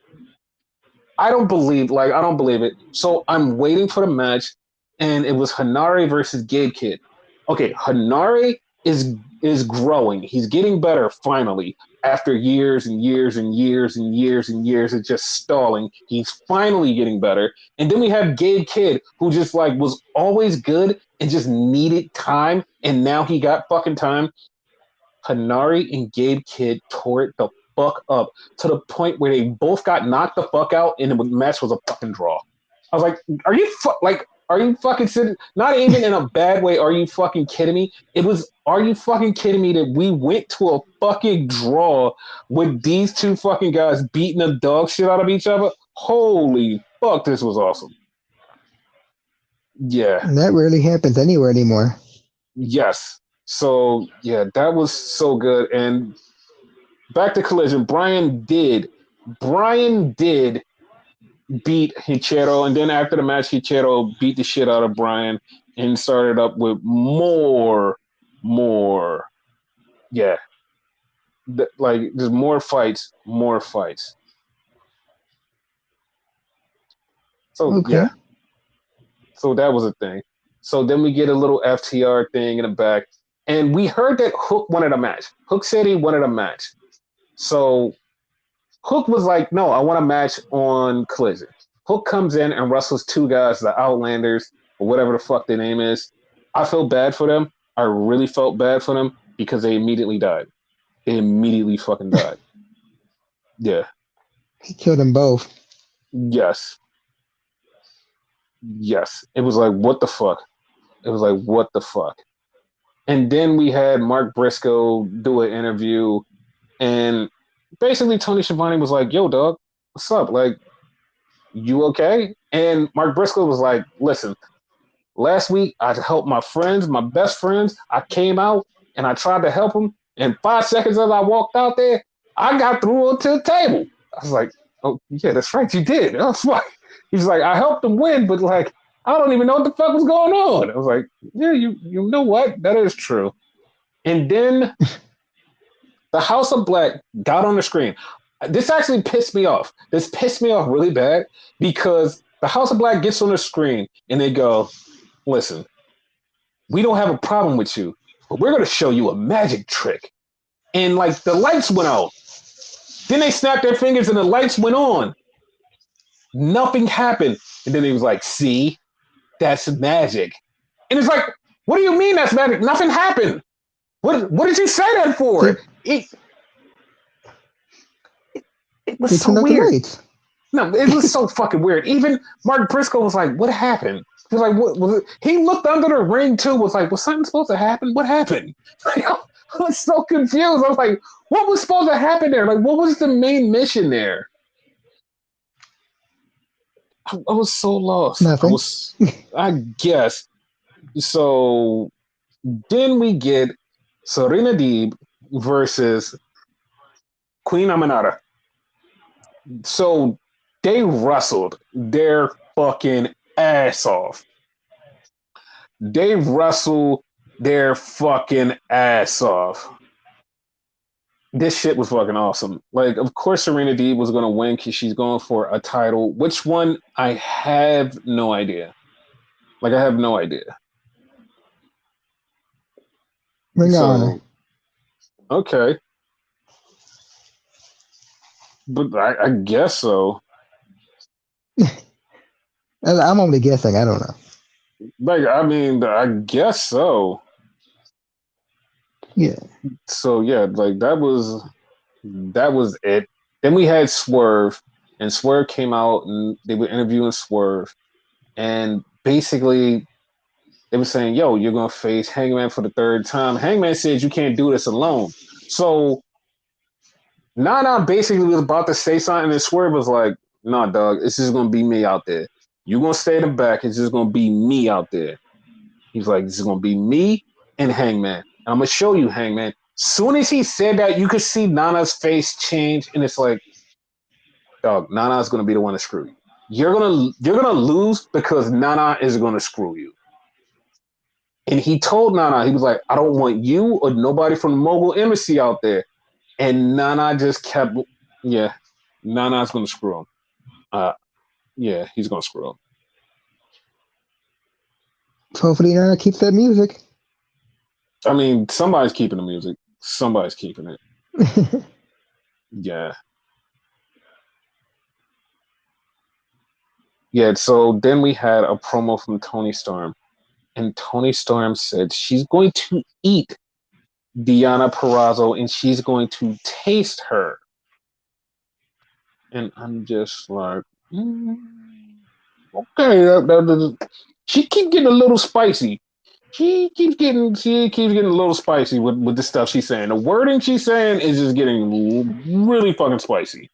I don't believe it. So I'm waiting for the match, and it was Hanare versus Gabe Kidd. Okay, Hanare is growing. He's getting better finally. after years and years and years and years and years of just stalling, he's finally getting better. And then we have Gabe Kidd, who just like was always good and just needed time, and now he got fucking time. Hanari and Gabe Kidd tore it the fuck up to the point where they both got knocked the fuck out, and the match was a fucking draw. I was like, are you fucking sitting? Not even in a bad way. Are you fucking kidding me? It was. Are you fucking kidding me that we went to a fucking draw with these two fucking guys beating the dog shit out of each other? Holy fuck! This was awesome. Yeah. And that rarely happens anywhere anymore. Yes. So yeah, that was so good. And back to Collision. Brian did beat Hichiro, and then after the match, Hichiro beat the shit out of Brian and started up with more. Yeah. Like, there's more fights. So, Okay. yeah. So that was a thing. So then we get a little FTR thing in the back. And we heard that Hook wanted a match. Hook said he wanted a match. So Hook was like, no, I want a match on Collision. Hook comes in and wrestles two guys, the Outlanders, or whatever the fuck their name is. I feel bad for them. I really felt bad for them because they immediately died. They immediately fucking died. Yeah. He killed them both. Yes. It was like, what the fuck? And then we had Mark Briscoe do an interview, and basically Tony Schiavone was like, yo, dog, what's up? Like, you okay? And Mark Briscoe was like, listen, last week I helped my friends, my best friends. I came out and I tried to help them. And 5 seconds as I walked out there, I got through onto the table. I was like, oh, yeah, that's right, you did. I was like, he's like, I helped them win, but like, I don't even know what the fuck was going on. I was like, yeah, you know what? That is true. And then the House of Black got on the screen. This actually pissed me off. This pissed me off really bad because the House of Black gets on the screen and they go, listen, we don't have a problem with you, but we're going to show you a magic trick. And like the lights went out. Then they snapped their fingers and the lights went on. Nothing happened. And then he was like, see, that's magic. And it's like, what do you mean that's magic? Nothing happened. What did you say that for? It was so weird. No, it was so fucking weird. Even Mark Briscoe was like, what happened? He was like, what was it? He looked under the ring too, was like, was something supposed to happen? What happened? Like, I was so confused. I was like, what was supposed to happen there? Like, what was the main mission there? I was so lost. Nothing. I guess. So then we get Serena Deeb versus Queen Aminata. So they wrestled their fucking ass off. They wrestled their fucking ass off. This shit was fucking awesome. Like, of course, Serena Deeb was going to win because she's going for a title. Which one? I have no idea. Like, I have no idea. Ring of Honor. Okay. But I guess so. I'm only guessing. I don't know. Like, I mean, I guess so. Yeah. So yeah, like that was it. Then we had Swerve, and Swerve came out and they were interviewing Swerve, and basically they were saying, "Yo, you're gonna face Hangman for the 3rd time." Hangman says you can't do this alone. So Nana basically was about to say something, and Swerve was like, "Nah, dog, it's just gonna be me out there. You're gonna stay in the back. It's just gonna be me out there." He's like, "This is gonna be me and Hangman. I'm gonna show you, Hangman." Soon as he said that, you could see Nana's face change, and it's like, dog, Nana's gonna be the one to screw you. You're gonna lose because Nana is gonna screw you. And he told Nana, he was like, "I don't want you or nobody from the Mogul Embassy out there." And Nana just kept, yeah, Nana's gonna screw him. Yeah, he's gonna screw him. Hopefully, Nana keeps that music. I mean, somebody's keeping the music. Somebody's keeping it. Yeah. Yeah, so then we had a promo from Tony Storm, and Tony Storm said she's going to eat Deonna Purrazzo and she's going to taste her. And I'm just like, okay, she keeps getting a little spicy. She keeps getting a little spicy with the stuff she's saying. The wording she's saying is just getting really fucking spicy.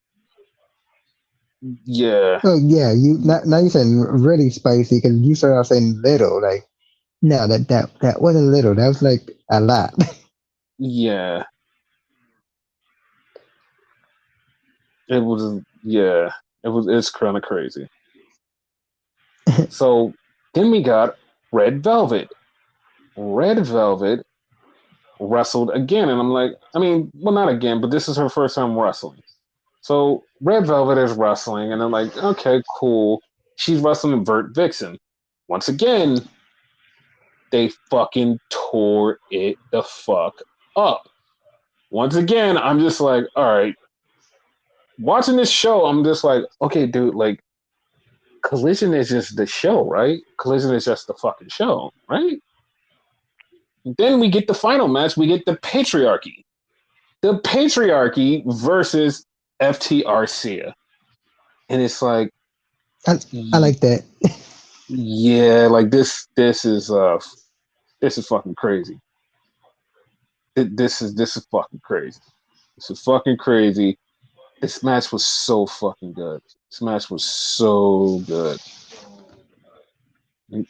Yeah, Oh yeah, you now you're saying really spicy because you started off saying little. Like no, that wasn't little. That was like a lot. yeah. It was yeah. It's kind of crazy. So then we got Red Velvet. Red Velvet wrestled again, and I'm like, I mean, well, not again, but this is her first time wrestling. So Red Velvet is wrestling, and I'm like, okay, cool. She's wrestling Vert Vixen. Once again, they fucking tore it the fuck up. Once again, I'm just like, all right. Watching this show, I'm just like, okay, dude, like, Collision is just the show, right? Collision is just the fucking show, right? Then we get the final match. We get the Patriarchy. The Patriarchy versus FTRCia. And it's like, I like that. yeah, like this is fucking crazy. This is fucking crazy. This is fucking crazy. This match was so fucking good. This match was so good.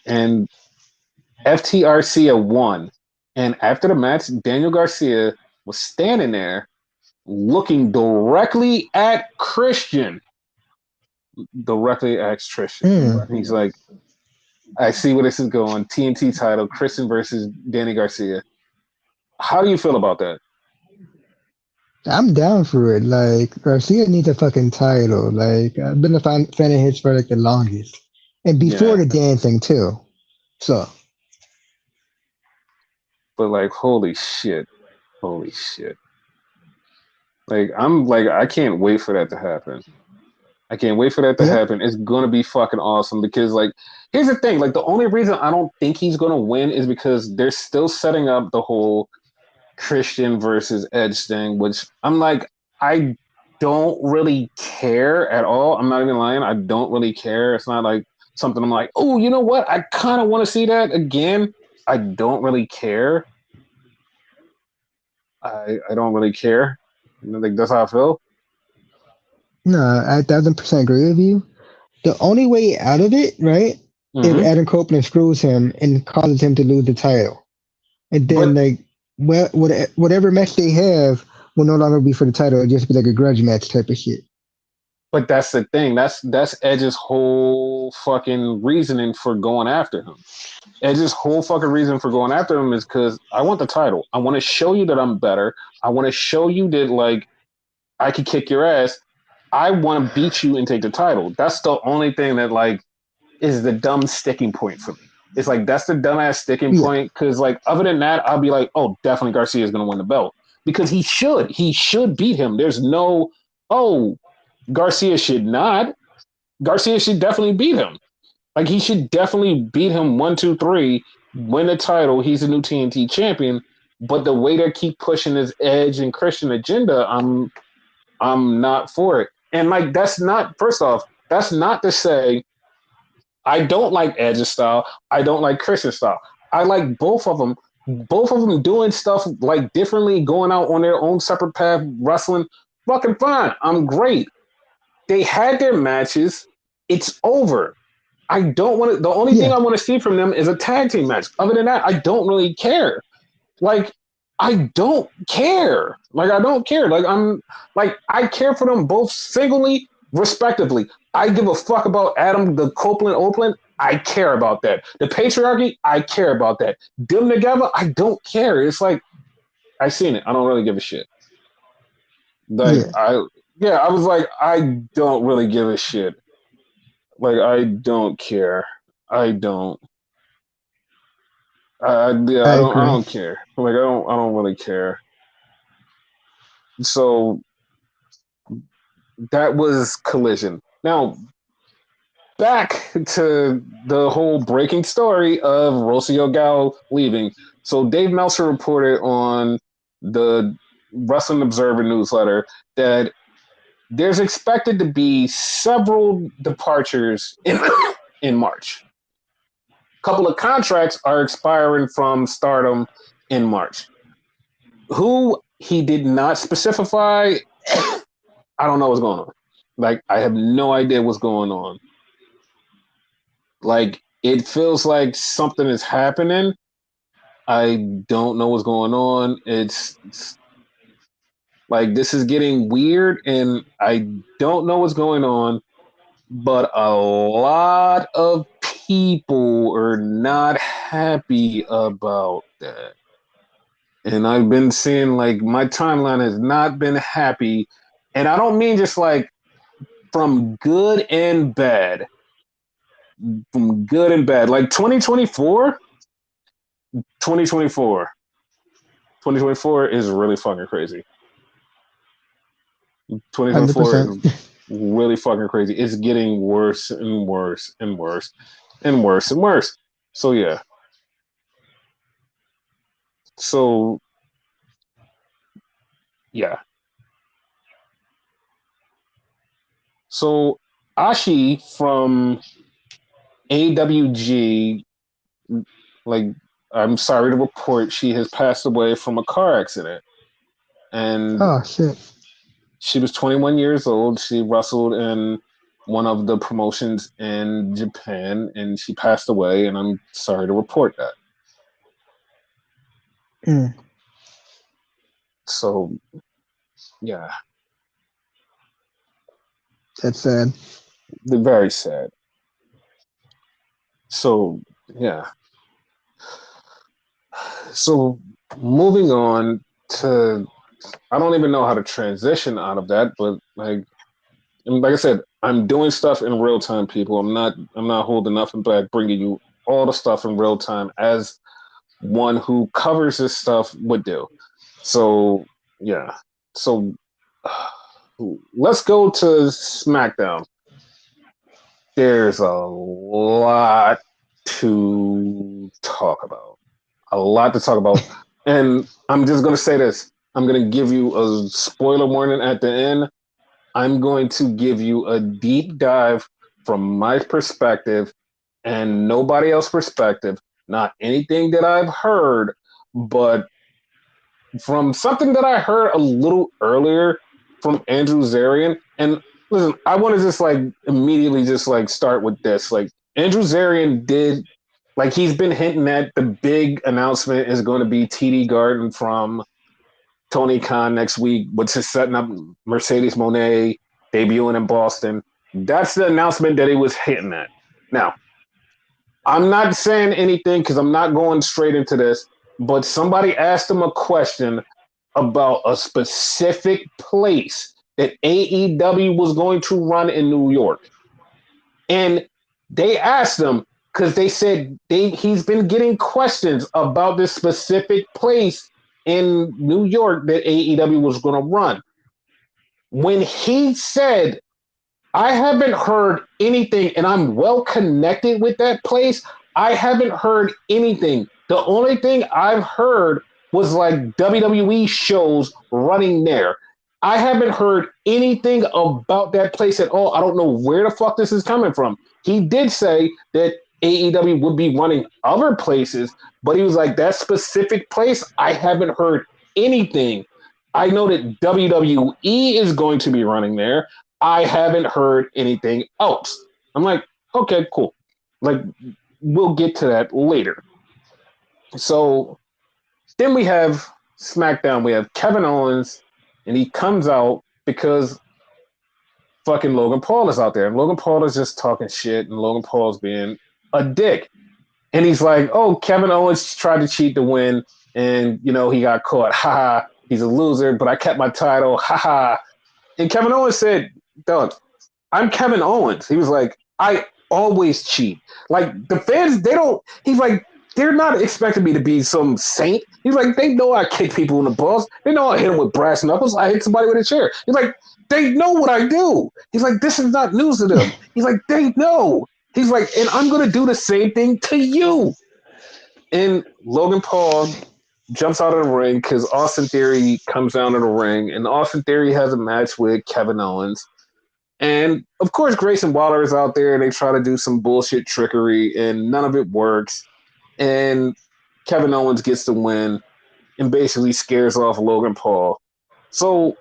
And FTRCia won. And after the match, Daniel Garcia was standing there looking directly at Christian. Directly at Christian. Mm. And he's like, I see where this is going. TNT title, Christian versus Danny Garcia. How do you feel about that? I'm down for it. Like Garcia needs a fucking title. Like I've been a fan of his for like the longest, and before Yeah. the dancing too. So But like, holy shit. Holy shit. Like, I'm like, I can't wait for that to happen. I can't wait for that to yep. happen. It's gonna be fucking awesome because, like, here's the thing. Like, the only reason I don't think he's gonna win is because they're still setting up the whole Christian versus Edge thing, which I'm like, I don't really care at all. I'm not even lying. I don't really care. It's not like something I'm like, oh, you know what? I kind of want to see that again. I don't really care. I don't really care. You know, like that's how I feel. No, I 1000% agree with you. The only way out of it, right, if Mm-hmm. Adam Copeland screws him and causes him to lose the title, and then But like whatever match they have will no longer be for the title. It'll just be like a grudge match type of shit. But that's the thing. That's Edge's whole fucking reasoning for going after him. Edge's whole fucking reason for going after him is because I want the title. I want to show you that I'm better. I want to show you that like I could kick your ass. I want to beat you and take the title. That's the only thing that like is the dumb sticking point for me. It's like that's the dumbass sticking Yeah, point because like other than that, I'll be like, oh, definitely Garcia is going to win the belt because he should. He should beat him. There's no oh Garcia should not. Garcia should definitely beat him. Like he should definitely beat him 1, 2, 3, win the title. He's a new TNT champion. But the way they keep pushing this Edge and Christian agenda, I'm not for it. And like that's not first off, that's not to say I don't like Edge's style. I don't like Christian's style. I like both of them. Both of them doing stuff like differently, going out on their own separate path, wrestling. Fucking fine. I'm great. They had their matches. It's over. I don't want to. The only thing yeah, I want to see from them is a tag team match. Other than that, I don't really care. Like, I don't care. Like, I don't care. Like, I care for them both singly, respectively. I give a fuck about Adam, the Copeland, Oakland. I care about that. The patriarchy, I care about that. Them together, I don't care. It's like, I seen it. I don't really give a shit. Like, yeah. yeah, I was like, I don't really give a shit. Like, I don't care. I don't. Yeah, I I agree. don't care. Like, I don't really care. So that was Collision. Now, back to the whole breaking story of Rocio Gal leaving. So Dave Meltzer reported on the Wrestling Observer newsletter that there's expected to be several departures in March. A couple of contracts are expiring from Stardom in March. Who he did not specify, I don't know what's going on. Like, I have no idea what's going on. Like, it feels like something is happening. I don't know what's going on. It's like, this is getting weird, and I don't know what's going on, but a lot of people are not happy about that. And I've been seeing, like, my timeline has not been happy. And I don't mean just like from good and bad. From good and bad. Like 2024 is really fucking crazy. 2024 is 100%. really fucking crazy. It's getting worse and worse and worse and worse and worse. So yeah. So yeah. So Ashi from AWG, like, I'm sorry to report, she has passed away from a car accident. And Oh shit. she was 21 years old. She wrestled in one of the promotions in Japan, and she passed away, and I'm sorry to report that. Mm, So, yeah, that's sad. very sad. So, yeah. So, moving on to, I don't even know how to transition out of that, but like I said, I'm doing stuff in real time, people. I'm not holding nothing back, bringing you all the stuff in real time as one who covers this stuff would do. So yeah. So let's go to SmackDown. There's a lot to talk about. A lot to talk about. And I'm just gonna say this. I'm gonna give you a spoiler warning at the end. I'm going to give you a deep dive from my perspective and nobody else's perspective, not anything that I've heard, but from something that I heard a little earlier from Andrew Zarian. And listen, I want to just like immediately just like start with this. Like, Andrew Zarian did, like, he's been hinting at the big announcement is going to be TD Garden from Tony Khan next week, which is setting up Mercedes Moné debuting in Boston. That's the announcement that he was hitting at. Now, I'm not saying anything because I'm not going straight into this, but somebody asked him a question about a specific place that AEW was going to run in New York. And they asked him because they said he's been getting questions about this specific place in New York that AEW was going to run. When he said, I haven't heard anything, and I'm well connected with that place, I haven't heard anything. The only thing I've heard was like WWE shows running there. I haven't heard anything about that place at all. I don't know where the fuck this is coming from. He did say that AEW would be running other places, but he was like, that specific place, I haven't heard anything. I know that WWE is going to be running there. I haven't heard anything else. I'm like, okay, cool. Like, we'll get to that later. So then we have SmackDown. We have Kevin Owens, and he comes out because fucking Logan Paul is out there. And Logan Paul is just talking shit, and Logan Paul's being a dick. And he's like, oh, Kevin Owens tried to cheat to win, and, you know, he got caught. Ha ha. He's a loser, but I kept my title. Ha ha. And Kevin Owens said, dog, I'm Kevin Owens. He was like, I always cheat. Like, the fans, they don't, he's like, they're not expecting me to be some saint. He's like, they know I kick people in the balls. They know I hit them with brass knuckles. I hit somebody with a chair. He's like, they know what I do. He's like, this is not news to them. He's like, they know. He's like, and I'm going to do the same thing to you. And Logan Paul jumps out of the ring because Austin Theory comes down to the ring, and Austin Theory has a match with Kevin Owens. And, of course, Grayson Waller is out there, and they try to do some bullshit trickery, and none of it works. And Kevin Owens gets the win and basically scares off Logan Paul. So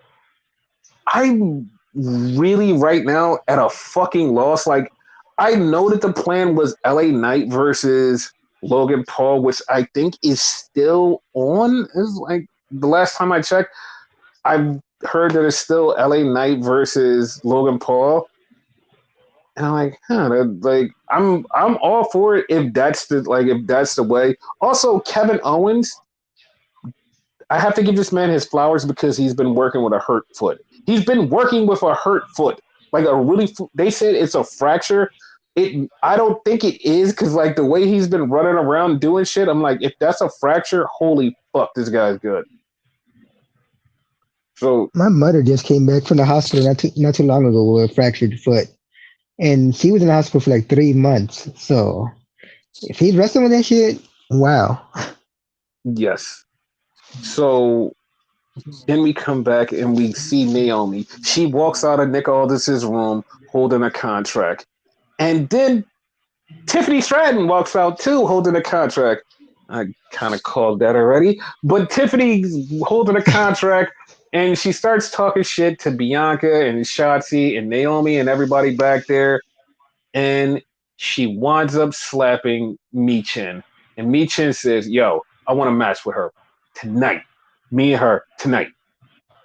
I'm really right now at a fucking loss. Like, I know that the plan was LA Knight versus Logan Paul, which I think is still on. Is like the last time I checked, I've heard that it's still LA Knight versus Logan Paul. And I'm like, I'm all for it if that's the way. Also, Kevin Owens, I have to give this man his flowers because he's been working with a hurt foot. He's been working with a hurt foot, like a really. They said it's a fracture. I don't think it is because like the way he's been running around doing shit, I'm like, if that's a fracture, holy fuck, this guy's good. So my mother just came back from the hospital not too long ago with a fractured foot, and she was in the hospital for like 3 months. So if he's wrestling with that shit, wow. yes. So then we come back and we see Naomi. She walks out of Nick Aldis's room holding a contract. And then Tiffany Stratton walks out too, holding a contract. I kind of called that already. But Tiffany's holding a contract, and she starts talking shit to Bianca and Shotzi and Naomi and everybody back there. And she winds up slapping Michin. And Michin says, yo, I want to match with her tonight. Me and her tonight.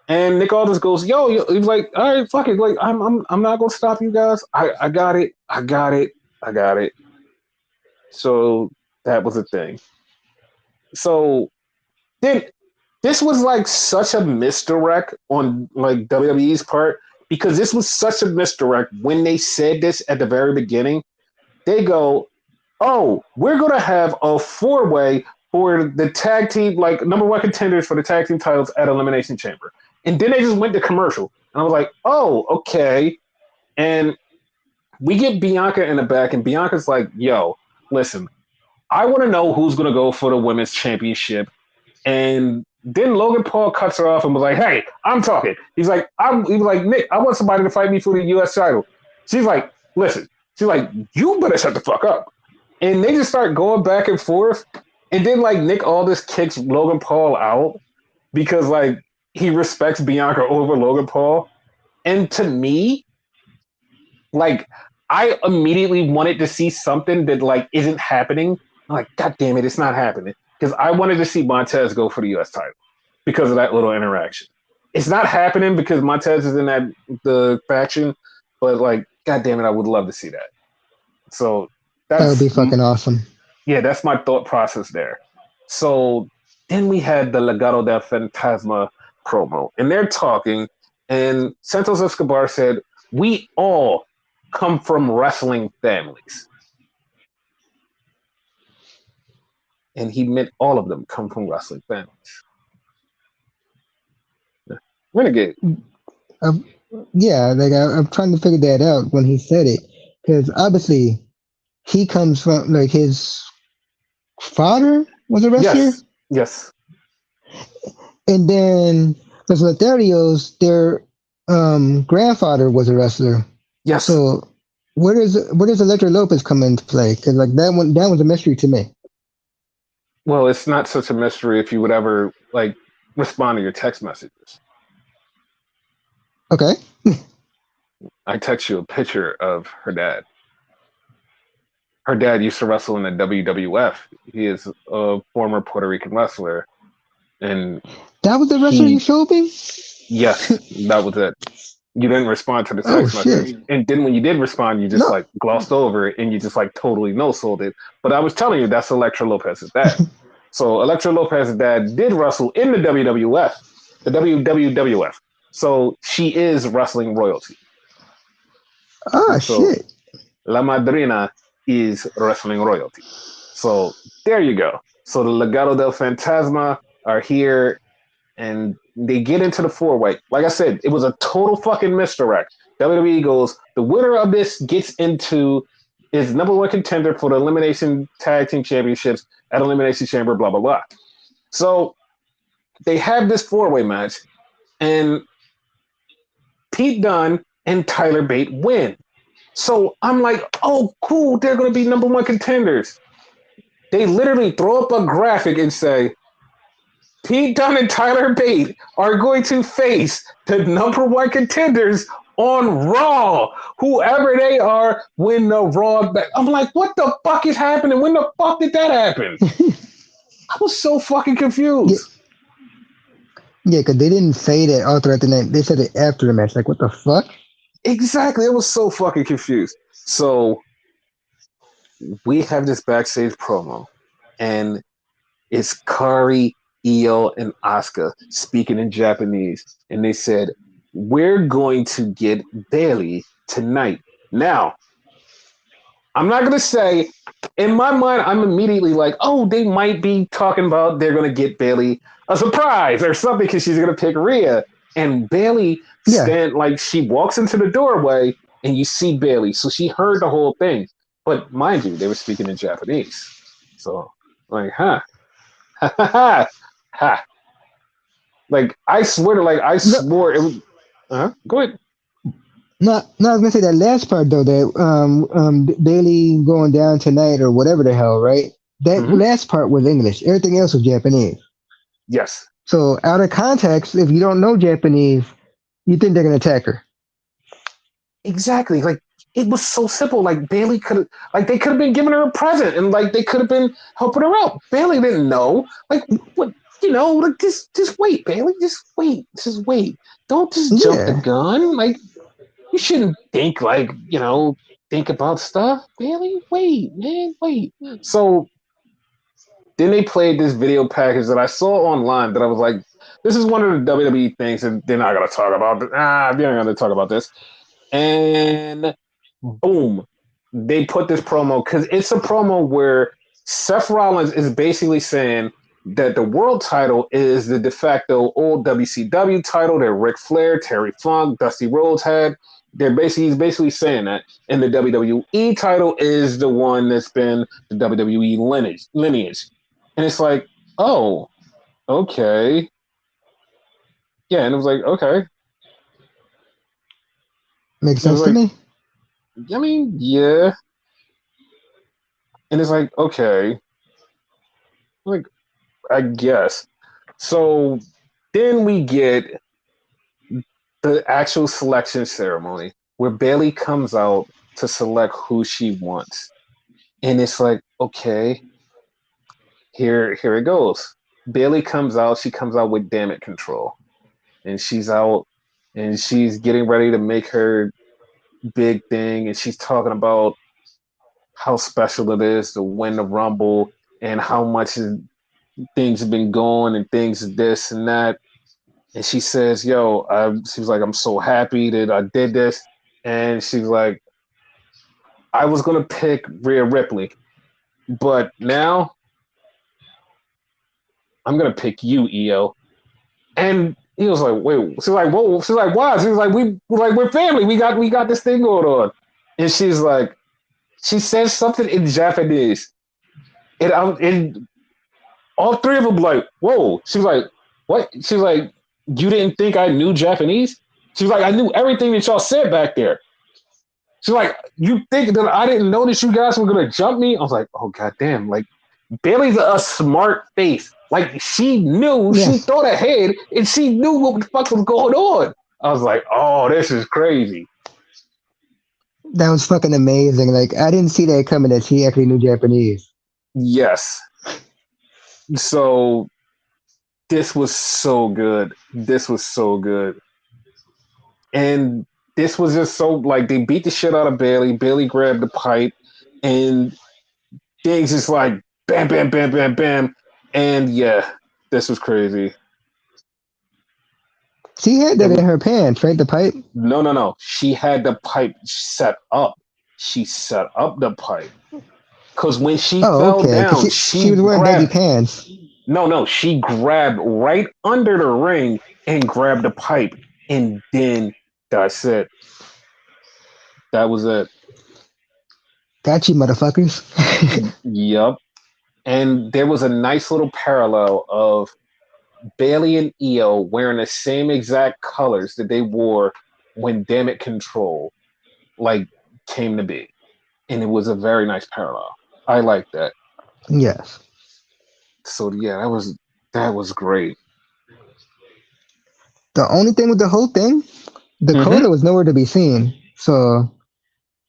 And Nick Aldis goes, yo, he's like, all right, fuck it. Like, I'm not gonna stop you guys. I got it. So that was a thing. So then this was like such a misdirect on like WWE's part because this was such a misdirect when they said this at the very beginning. They go, oh, we're gonna have a 4-way for the tag team, like number 1 contenders for the tag team titles at Elimination Chamber. And then they just went to commercial. And I was like, oh, okay. And we get Bianca in the back, and Bianca's like, yo, listen, I want to know who's going to go for the women's championship. And then Logan Paul cuts her off and was like, hey, I'm talking. He was like, Nick, I want somebody to fight me for the U.S. title. She's like, listen. She's like, you better shut the fuck up. And they just start going back and forth. And then, like, Nick Aldis kicks Logan Paul out because, like, he respects Bianca over Logan Paul. And to me, like, I immediately wanted to see something that, like, isn't happening. I'm like, God damn it, it's not happening. Because I wanted to see Montez go for the U.S. title because of that little interaction. It's not happening because Montez is in the faction, but, like, God damn it, I would love to see that. So that would be fucking awesome. Yeah, that's my thought process there. So then we had the Legado del Fantasma promo, and they're talking, and Santos Escobar said, we all come from wrestling families. And he meant all of them come from wrestling families. Renegade. Yeah, like I'm trying to figure that out when he said it, because obviously he comes from, like, his father was a wrestler. Yes. And then los Lotharios, their grandfather was a wrestler. Yes. So where does Elektra Lopez come into play? Because like that was a mystery to me. Well, it's not such a mystery if you would ever like respond to your text messages. Okay. I text you a picture of her dad. Her dad used to wrestle in the WWF. He is a former Puerto Rican wrestler. And that was the wrestler you showed me? Yes, that was it. You didn't respond to the text message. And then when you did respond, you just like glossed over it and you just like totally no-sold it. But I was telling you that's Elektra Lopez's dad. So Elektra Lopez's dad did wrestle in the WWF, the WWF. So she is wrestling royalty. Ah, so shit. La Madrina is wrestling royalty. So there you go. So the Legado del Fantasma are here, and they get into the four-way. Like I said, it was a total fucking misdirect. WWE goes, the winner of this gets into is number one contender for the Elimination Tag Team Championships at Elimination Chamber, blah, blah, blah. So they have this four-way match, and Pete Dunne and Tyler Bate win. So I'm like, oh, cool, they're going to be number one contenders. They literally throw up a graphic and say, Pete Dunne and Tyler Bate are going to face the number one contenders on Raw. Whoever they are, win the Raw. I'm like, what the fuck is happening? When the fuck did that happen? I was so fucking confused. Yeah, because they didn't say that all throughout the night. They said it after the match. Like, what the fuck? Exactly. I was so fucking confused. So we have this backstage promo, and it's Kari, Io, and Asuka speaking in Japanese. And they said, we're going to get Bayley tonight. Now, I'm not going to say, in my mind, I'm immediately like, oh, they might be talking about they're going to get Bayley a surprise or something because she's going to pick Rhea. And Bayley she walks into the doorway and you see Bayley. So she heard the whole thing. But mind you, they were speaking in Japanese. So, like, ha. Like, I swear to, like, I swore it was. Go ahead. No, I was gonna say that last part though, that Bailey going down tonight or whatever the hell, right? That last part was English. Everything else was Japanese. Yes. So out of context, if you don't know Japanese, you think they're gonna attack her. Exactly. Like, it was so simple. Like, Bayley could have, like, they could have been giving her a present and, like, they could have been helping her out. Bayley didn't know. Like, what, like, just wait, Bayley. Just wait. Just wait. Don't just jump the gun. Like, you shouldn't think, like, think about stuff. Bayley, wait, man, wait. So then they played this video package that I saw online that I was like, this is one of the WWE things that they're not going to talk about. They're not going to talk about this. And boom, they put this promo because it's a promo where Seth Rollins is basically saying that the world title is the de facto old WCW title that Ric Flair, Terry Funk, Dusty Rhodes had. He's basically saying that, and the WWE title is the one that's been the WWE lineage. And it's like, oh, okay. Yeah, and it was like, okay. Makes sense to me. I mean, yeah. And it's like, okay. Like, I guess. So then we get the actual selection ceremony where Bayley comes out to select who she wants. And it's like, okay, here it goes. Bayley comes out, she comes out with Damn It Control. And she's out and she's getting ready to make her big thing, and she's talking about how special it is to win the Rumble and how much things have been going and things this and that. And she says, yo, she was like, I'm so happy that I did this. And she's like, I was going to pick Rhea Ripley, but now I'm going to pick you, Io. And he was like, wait, she's like, whoa, she's like, why? She's like, we're family. We got this thing going on. And she's like, she says something in Japanese. And all three of them like, whoa. She was like, what? She was like, you didn't think I knew Japanese? She was like, I knew everything that y'all said back there. She's like, you think that I didn't know that you guys were going to jump me? I was like, oh, goddamn. Like, Bayley's a smart face. Like, she knew, she thought ahead, and she knew what the fuck was going on. I was like, oh, this is crazy. That was fucking amazing. Like, I didn't see that coming that she actually knew Japanese. Yes. So, this was so good. This was so good. And this was just so, like, they beat the shit out of Bayley. Bayley grabbed the pipe, and things just like, bam, bam, bam, bam, bam. And yeah, this was crazy. She had that in her pants, right? The pipe? No. She had the pipe set up. She set up the pipe. Because when she Oh, fell okay. Because down, she she was wearing baggy grabbed. pants. No, she grabbed right under the ring and grabbed the pipe, and then that's it. That was it. Got you, motherfuckers. Yep. And there was a nice little parallel of Bailey and Io wearing the same exact colors that they wore when Damn It Control like came to be. And it was a very nice parallel. I like that. Yes. So yeah, that was great. The only thing with the whole thing, Mm-hmm. Dakota was nowhere to be seen. So,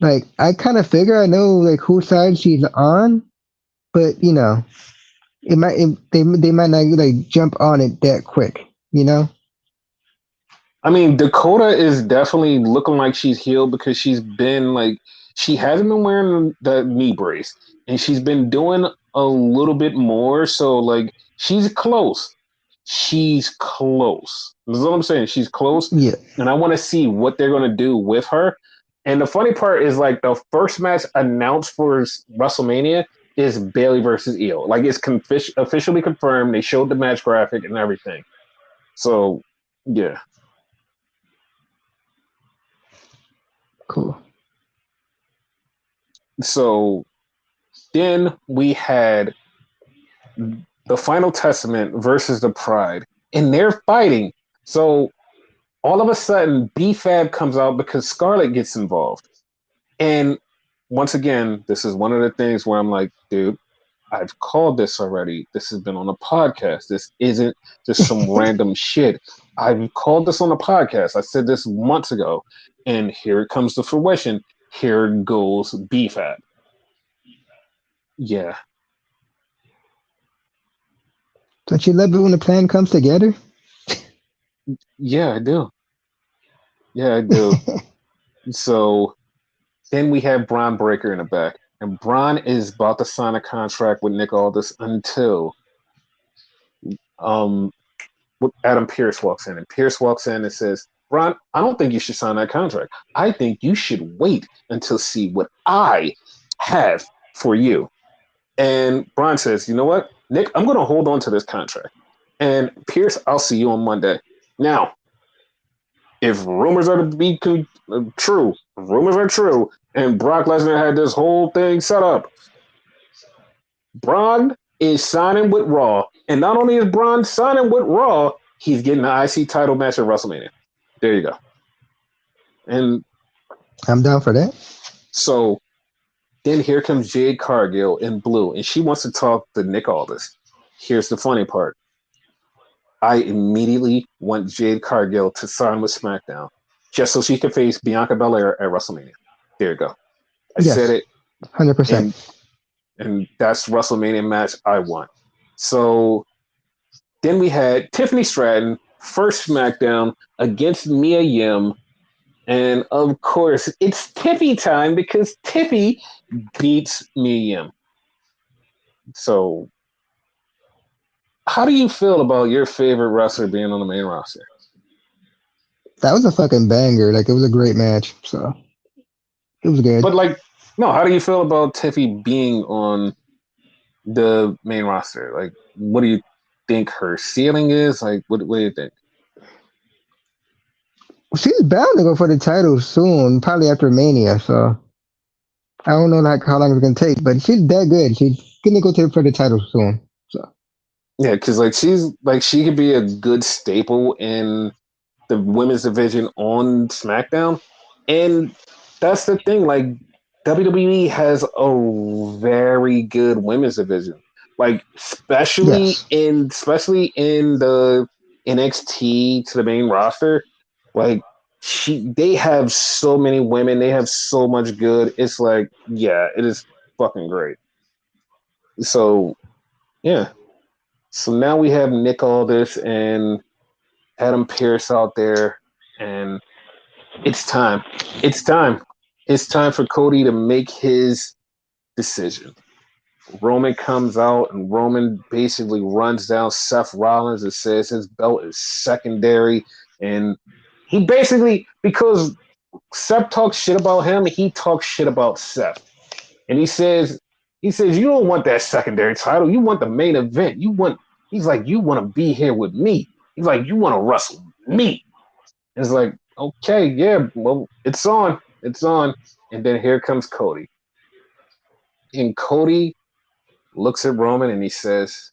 like, I kind of figure I know like whose side she's on, but they might not like jump on it that quick. You know? I mean, Dakota is definitely looking like she's healed because she hasn't been wearing the knee brace and she's been doing a little bit more. So like she's close. She's close. That's what I'm saying. She's close. Yeah. And I want to see what they're gonna do with her. And the funny part is like the first match announced for WrestleMania is Bailey versus Io. Like it's officially confirmed. They showed the match graphic and everything. So yeah. Cool. So then we had the Final Testament versus the Pride, and they're fighting. So all of a sudden, BFAB comes out because Scarlett gets involved. And once again, this is one of the things where I'm like, dude, I've called this already. This has been on a podcast. This isn't just some random shit. I've called this on a podcast. I said this months ago, and here it comes to fruition. Here goes BFAB. Yeah, Don't you love it when the plan comes together? yeah, I do. Yeah, I do. So then we have Braun Breaker in the back, and Braun is about to sign a contract with Nick Aldis until um Adam Pierce walks in, and Pierce walks in and says, "Braun, I don't think you should sign that contract. I think you should wait until see what I have for you." And Braun says, "You know what, Nick, I'm going to hold on to this contract." And Pierce, I'll see you on Monday. Now, if rumors are to be true, rumors are true, and Brock Lesnar had this whole thing set up, Braun is signing with Raw, and not only is Braun signing with Raw, he's getting the IC title match at WrestleMania. There you go. And I'm down for that. so then here comes Jade Cargill in blue, and she wants to talk to Nick Aldis. Here's the funny part. I immediately want Jade Cargill to sign with SmackDown just so she can face Bianca Belair at WrestleMania. There you go. I said Yes. it, 100%. and that's WrestleMania match I want. So then we had Tiffany Stratton, first SmackDown against Mia Yim. And of course, it's Tiffy time because Tiffy beats Mia Yim. So, how do you feel about your favorite wrestler being on the main roster? That was a fucking banger. Like, it was a great match. So, it was good. But, like, no, how do you feel about Tiffy being on the main roster? Like, what do you think her ceiling is? Like, what do you think? She's bound to go for the title soon, probably after Mania. So, I don't know like how long it's going to take, but she's that good. She's going to go for the title soon. So, Yeah, because, like, she could be a good staple in the women's division on SmackDown. And that's the thing, like WWE has a very good women's division. Like yes. especially in the NXT to the main roster, like they have so many women, they have so much good. It's like, yeah, it is fucking great. So yeah. So now we have Nick Aldis and Adam Pierce out there, and it's time. It's time. It's time for Cody to make his decision. Roman comes out and Roman basically runs down Seth Rollins and says his belt is secondary. And he basically, because Seth talks shit about him, he talks shit about Seth. And he says He says, you don't want that secondary title. You want the main event. He's like, you want to be here with me. He's like, you want to wrestle me. It's like, okay, yeah, well, it's on. It's on. And then here comes Cody. And Cody looks at Roman and he says,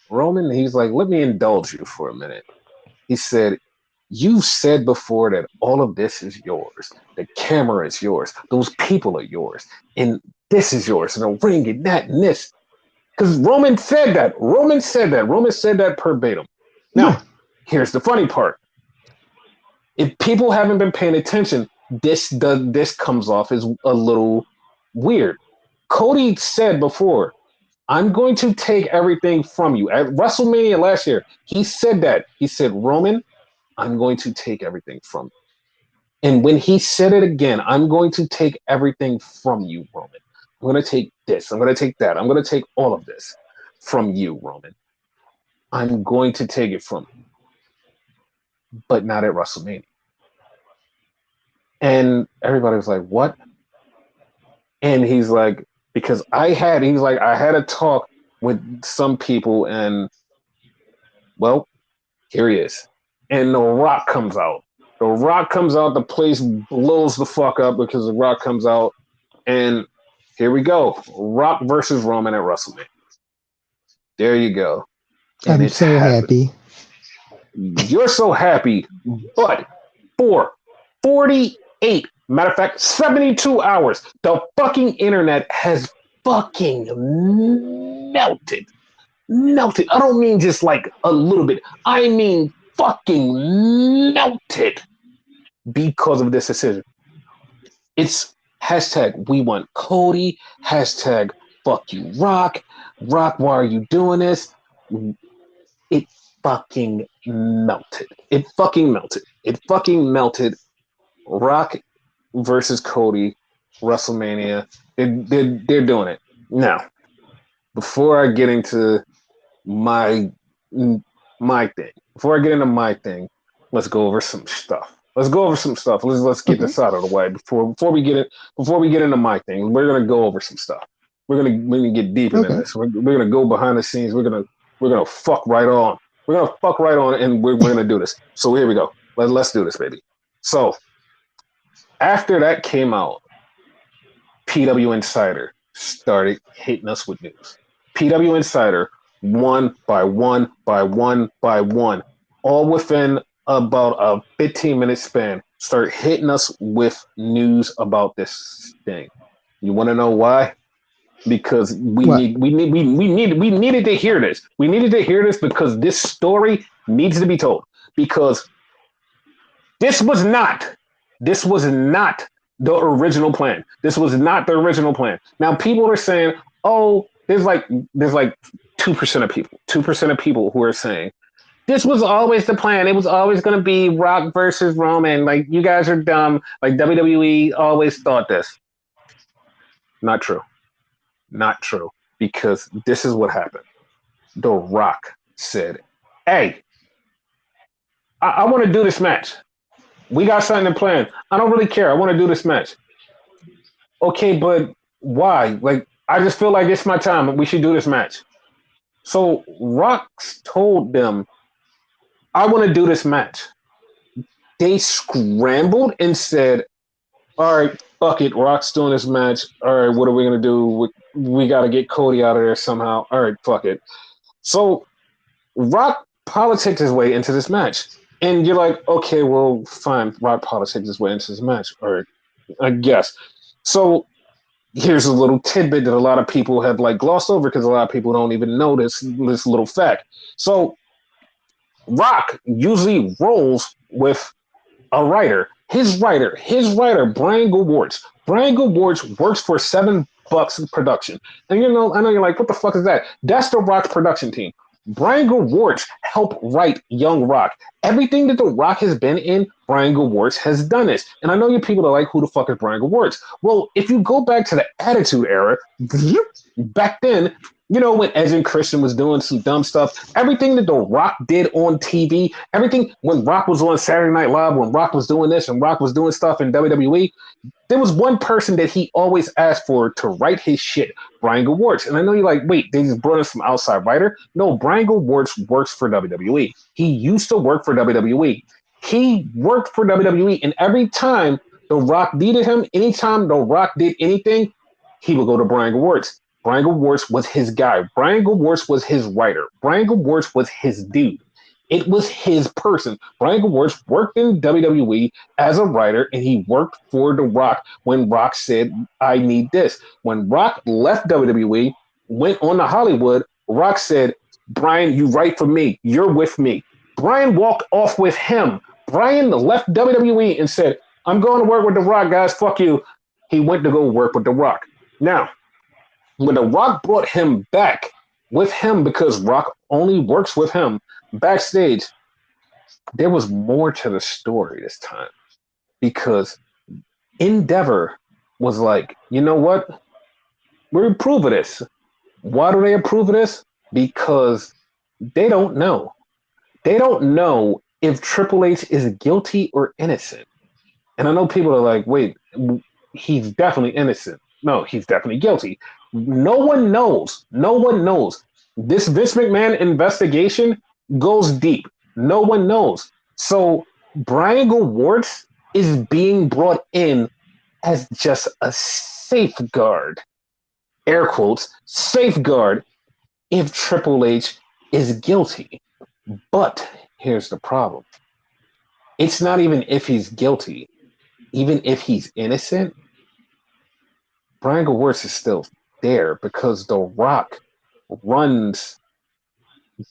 Roman, he's like, let me indulge you for a minute. He said, you said before that all of this is yours. The camera is yours. Those people are yours. And this is yours. And the ring and that and this. Because Roman said that. Roman said that verbatim. Now, here's the funny part. If people haven't been paying attention, this comes off as a little weird. Cody said before, I'm going to take everything from you. At WrestleMania last year, he said that. He said, Roman, I'm going to take everything from you. And when he said it again, I'm going to take everything from you, Roman. I'm going to take this. I'm going to take that. I'm going to take all of this from you, Roman. I'm going to take it from you. But not at WrestleMania. And everybody was like, what? And he's like, because I had a talk with some people and, well, here he is. And The Rock comes out. The Rock comes out. The place blows the fuck up because The Rock comes out. And here we go. Rock versus Roman at WrestleMania. There you go. And I'm so happy. You're so happy. But for 48, matter of fact, 72 hours, the fucking internet has fucking melted. Melted. I don't mean just like a little bit. I mean fucking melted because of this decision. It's hashtag we want Cody, hashtag fuck you Rock. Rock, why are you doing this? It fucking melted. It fucking melted. It fucking melted. Rock versus Cody, WrestleMania. They're doing it. Now, before I get into my thing, let's go over some stuff. Let's get this out of the way before we get into my thing. We're gonna go over some stuff. We're gonna get deep into this. We're gonna go behind the scenes. We're gonna fuck right on. We're gonna fuck right on, and we're gonna do this. So here we go. Let's do this, baby. So after that came out, PW Insider started hitting us with news. PW Insider, one by one, all within about a 15-minute span, start hitting us with news about this thing. You want to know why? Because we needed to hear this. We needed to hear this because this story needs to be told. Because this was not the original plan. This was not the original plan. Now people are saying, oh, there's like 2% of people who are saying this was always the plan. It was always going to be Rock versus Roman. Like, you guys are dumb. Like, WWE always thought this. Not true. Not true. Because this is what happened. The Rock said, hey, I want to do this match. We got something to plan. I don't really care. I want to do this match. Okay, but why? Like, I just feel like it's my time. We should do this match. So Rock's told them, I want to do this match. They scrambled and said, all right, fuck it. Rock's doing this match. All right, what are we going to do? We got to get Cody out of there somehow. All right, fuck it. So Rock politicked his way into this match. And you're like, okay, well, fine. Rock politicked his way into this match. All right, I guess. So here's a little tidbit that a lot of people have like glossed over because a lot of people don't even know this little fact. So Rock usually rolls with a writer. His writer, Brian George. Brian George works for $7 production. And I know you're like, what the fuck is that? That's the Rock's production team. Brian George helped write Young Rock. Everything that The Rock has been in, Brian George has done this. And I know you people are like, who the fuck is Brian George? Well, if you go back to the Attitude Era, back then, you know, when Edge and Christian was doing some dumb stuff, everything that The Rock did on TV, everything when Rock was on Saturday Night Live, when Rock was doing this and Rock was doing stuff in WWE, there was one person that he always asked for to write his shit, Brian Gewirtz. And I know you're like, wait, they just brought in some outside writer? No, Brian Gewirtz works for WWE. He used to work for WWE. He worked for WWE, and every time The Rock needed him, anytime The Rock did anything, he would go to Brian Gewirtz. Brian Gewirtz was his guy. Brian Gewirtz was his writer. Brian Gewirtz was his dude. It was his person. Brian Gewirtz worked in WWE as a writer, and he worked for The Rock when Rock said, I need this. When Rock left WWE, went on to Hollywood, Rock said, Brian, you write for me. You're with me. Brian walked off with him. Brian left WWE and said, I'm going to work with The Rock, guys. Fuck you. He went to go work with The Rock. Now, when The Rock brought him back with him, because Rock only works with him backstage, there was more to the story this time, because Endeavor was like, you know what? We approve of this. Why do they approve of this? Because they don't know. They don't know if Triple H is guilty or innocent. And I know people are like, wait, he's definitely innocent. No, he's definitely guilty. No one knows. No one knows. This Vince McMahon investigation goes deep. No one knows. So Brian Gewirtz is being brought in as just a safeguard, air quotes, safeguard, if Triple H is guilty. But here's the problem. It's not even if he's guilty. Even if he's innocent, Brian Gewirtz is still there because The Rock runs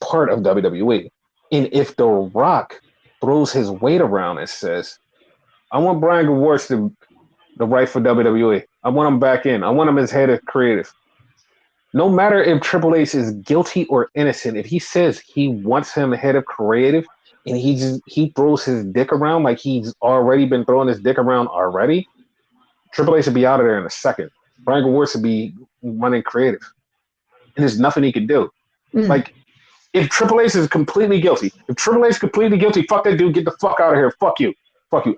part of WWE. And if The Rock throws his weight around and says, I want Brian Gewirtz to write for WWE. I want him back in. I want him as head of creative. No matter if Triple H is guilty or innocent, if he says he wants him head of creative and he throws his dick around like he's already been throwing his dick around already, Triple H would be out of there in a second. Brian Gewirtz would be running creative. And there's nothing he can do. Like, if Triple H is completely guilty, fuck that dude, get the fuck out of here. Fuck you.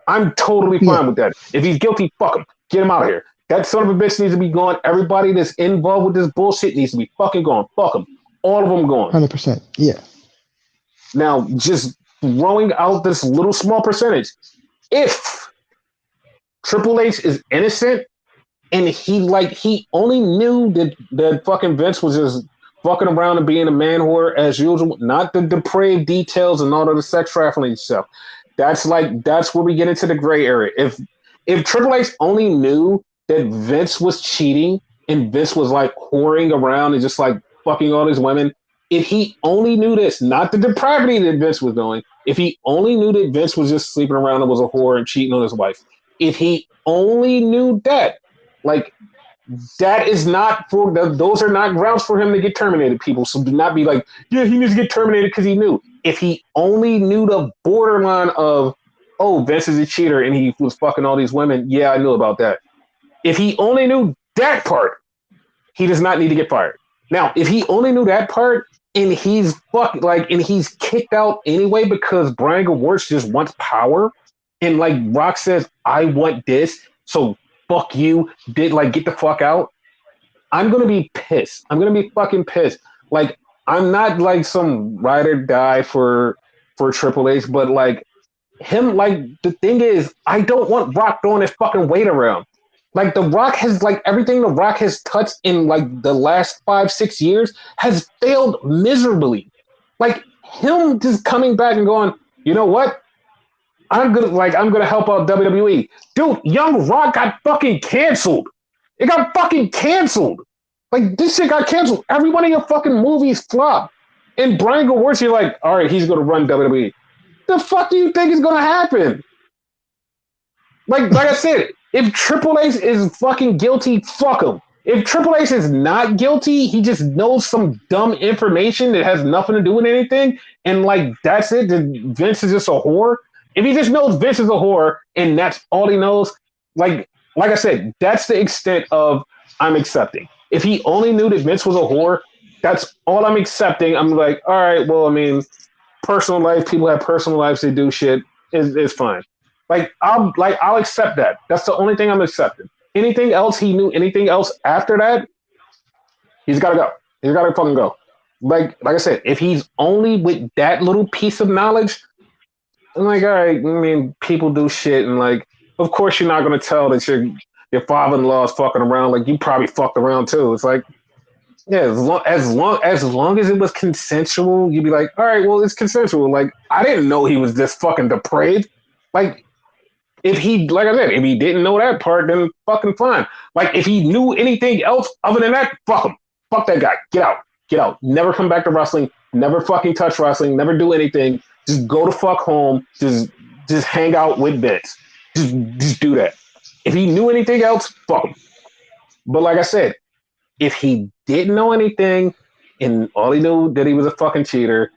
I'm totally fine with that. If he's guilty, fuck him. Get him out of here. That son of a bitch needs to be gone. Everybody that's involved with this bullshit needs to be fucking gone. Fuck them. All of them gone. 100%. Yeah. Now, just throwing out this little small percentage. If Triple H is innocent and he only knew that fucking Vince was just fucking around and being a man whore as usual, not the depraved details and all of the sex trafficking stuff. That's where we get into the gray area. If Triple H only knew that Vince was cheating and Vince was like whoring around and just like fucking all these women, if he only knew this, not the depravity that Vince was doing, if he only knew that Vince was just sleeping around and was a whore and cheating on his wife, if he only knew that, like, that is not for those are not grounds for him to get terminated, people. So do not be like, yeah, he needs to get terminated because he knew. If he only knew the borderline of, oh, Vince is a cheater and he was fucking all these women, yeah, I knew about that. If he only knew that part, he does not need to get fired. Now, if he only knew that part and he's kicked out anyway because Brian Gewirtz just wants power, and like Rock says, I want this, so fuck you, get the fuck out. I'm gonna be pissed. I'm gonna be fucking pissed. Like, I'm not like some ride or die for Triple H, but like him, like the thing is, I don't want Rock throwing his fucking weight around. Like The Rock has everything The Rock has touched in like the last 5-6 years has failed miserably. Like him just coming back and going, you know what? I'm gonna help out WWE. Dude, Young Rock got fucking canceled. It got fucking canceled. Like this shit got canceled. Every one of your fucking movies flopped. And Brian Gewirtz, you're like, all right, he's gonna run WWE. The fuck do you think is gonna happen? Like I said, if Triple H is fucking guilty, fuck him. If Triple H is not guilty, he just knows some dumb information that has nothing to do with anything, and like that's it. Vince is just a whore. If he just knows Vince is a whore and that's all he knows, like I said, that's the extent of I'm accepting. If he only knew that Vince was a whore, that's all I'm accepting. I'm like, all right, well, I mean, personal life, people have personal lives, they do shit. It's fine. I'll accept that. That's the only thing I'm accepting. Anything else he knew, anything else after that, he's gotta go. He's gotta fucking go. Like I said, if he's only with that little piece of knowledge, I'm like, all right, I mean, people do shit, and like, of course you're not gonna tell that your father-in-law is fucking around. Like, you probably fucked around too. It's like, yeah, as long as it was consensual, you'd be like, all right, well, it's consensual. Like, I didn't know he was this fucking depraved. Like, like I said, if he didn't know that part, then fucking fine. Like, if he knew anything else other than that, fuck him. Fuck that guy. Get out. Get out. Never come back to wrestling. Never fucking touch wrestling. Never do anything. Just go to fuck home. Just hang out with Vince. Just do that. If he knew anything else, fuck him. But like I said, if he didn't know anything and all he knew that he was a fucking cheater,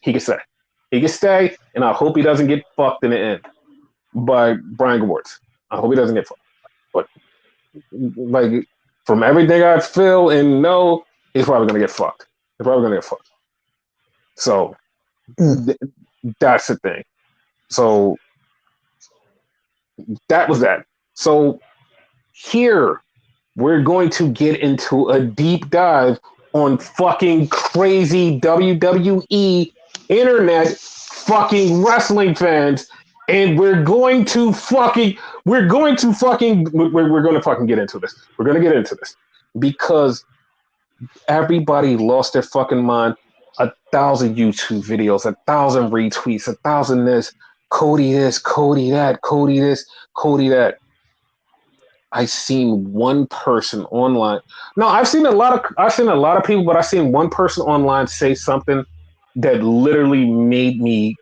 he could stay. He could stay, and I hope he doesn't get fucked in the end by Brian Gewirtz. I hope he doesn't get fucked. But like, from everything I feel and know, he's probably gonna get fucked. He's probably gonna get fucked. So that's the thing. So that was that. So here we're going to get into a deep dive on fucking crazy WWE internet fucking wrestling fans, and we're going to fucking get into this. We're gonna get into this because everybody lost their fucking mind. 1,000 YouTube videos, 1,000 retweets, 1,000 Cody this, Cody that, Cody this, Cody that. I seen one person online. No, I've seen a lot of people, but I've seen one person online say something that literally made me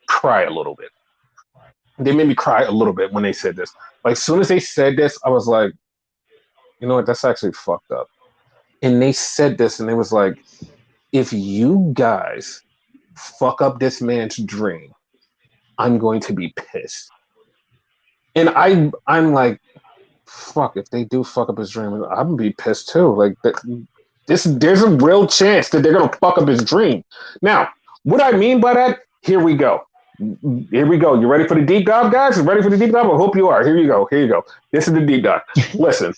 cry a little bit. They made me cry a little bit when they said this. Like, as soon as they said this, I was like, you know what? That's actually fucked up. And they said this, and it was like, if you guys fuck up this man's dream, I'm going to be pissed. And I'm like, fuck, if they do fuck up his dream, I'm gonna be pissed too. Like, there's a real chance that they're gonna fuck up his dream. Now, what I mean by that, here we go. Here we go. You ready for the deep dive, guys? You ready for the deep dive? I hope you are. Here you go. Here you go. This is the deep dive. Listen.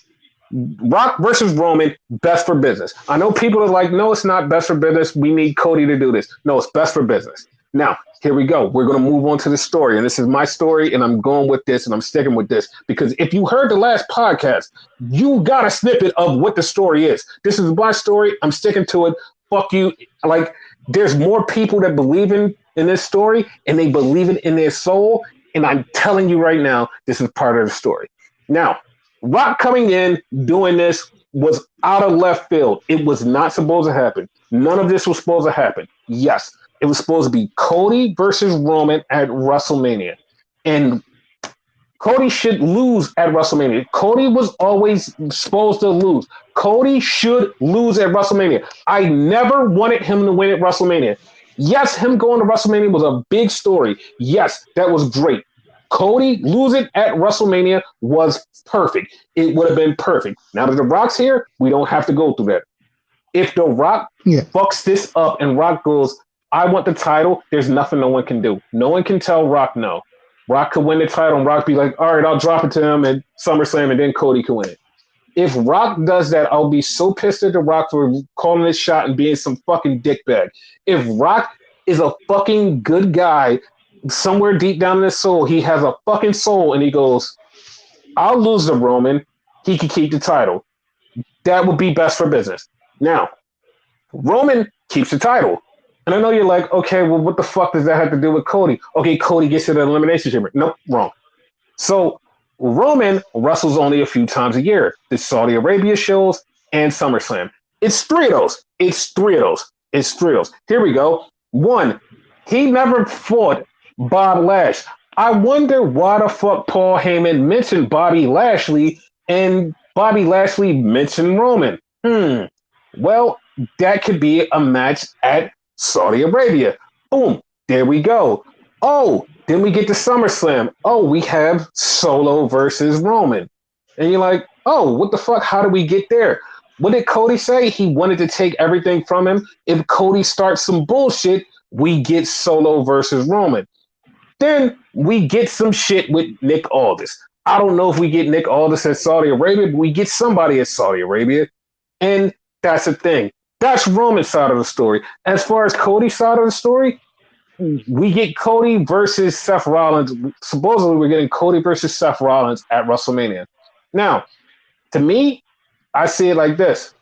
Rock versus Roman, best for business. I know people are like, no, it's not best for business. We need Cody to do this. No, it's best for business. Now, here we go. We're going to move on to the story. And this is my story, and I'm going with this, and I'm sticking with this. Because if you heard the last podcast, you got a snippet of what the story is. This is my story. I'm sticking to it. Fuck you. Like, there's more people that believe in this story, and they believe it in their soul. And I'm telling you right now, this is part of the story. Now, Rock coming in, doing this was out of left field. It was not supposed to happen. None of this was supposed to happen. Yes, it was supposed to be Cody versus Roman at WrestleMania. And Cody should lose at WrestleMania. Cody was always supposed to lose. Cody should lose at WrestleMania. I never wanted him to win at WrestleMania. Yes, him going to WrestleMania was a big story. Yes, that was great. Cody losing at WrestleMania was perfect. It would have been perfect. Now that The Rock's here, we don't have to go through that. If The Rock fucks this up and Rock goes, I want the title, there's nothing no one can do. No one can tell Rock no. Rock could win the title and Rock be like, all right, I'll drop it to him at SummerSlam, and then Cody can win it. If Rock does that, I'll be so pissed at The Rock for calling this shot and being some fucking dickbag. If Rock is a fucking good guy, somewhere deep down in his soul, he has a fucking soul, and he goes, I'll lose to Roman. He can keep the title. That would be best for business. Now, Roman keeps the title. And I know you're like, okay, well, what the fuck does that have to do with Cody? Okay, Cody gets to the Elimination Chamber. Nope, wrong. So Roman wrestles only a few times a year. The Saudi Arabia shows and SummerSlam. It's three of those. It's three of those. Here we go. One, he never fought Bob Lash. I wonder why the fuck Paul Heyman mentioned Bobby Lashley and Bobby Lashley mentioned Roman. Well, that could be a match at Saudi Arabia. Boom. There we go. Oh, then we get to SummerSlam. Oh, we have Solo versus Roman. And you're like, oh, what the fuck? How do we get there? What did Cody say? He wanted to take everything from him. If Cody starts some bullshit, we get Solo versus Roman. Then we get some shit with Nick Aldis. I don't know if we get Nick Aldis at Saudi Arabia, but we get somebody at Saudi Arabia. And that's the thing. That's Roman's side of the story. As far as Cody's side of the story, we get Cody versus Seth Rollins. Supposedly, we're getting Cody versus Seth Rollins at WrestleMania. Now, to me, I see it like this.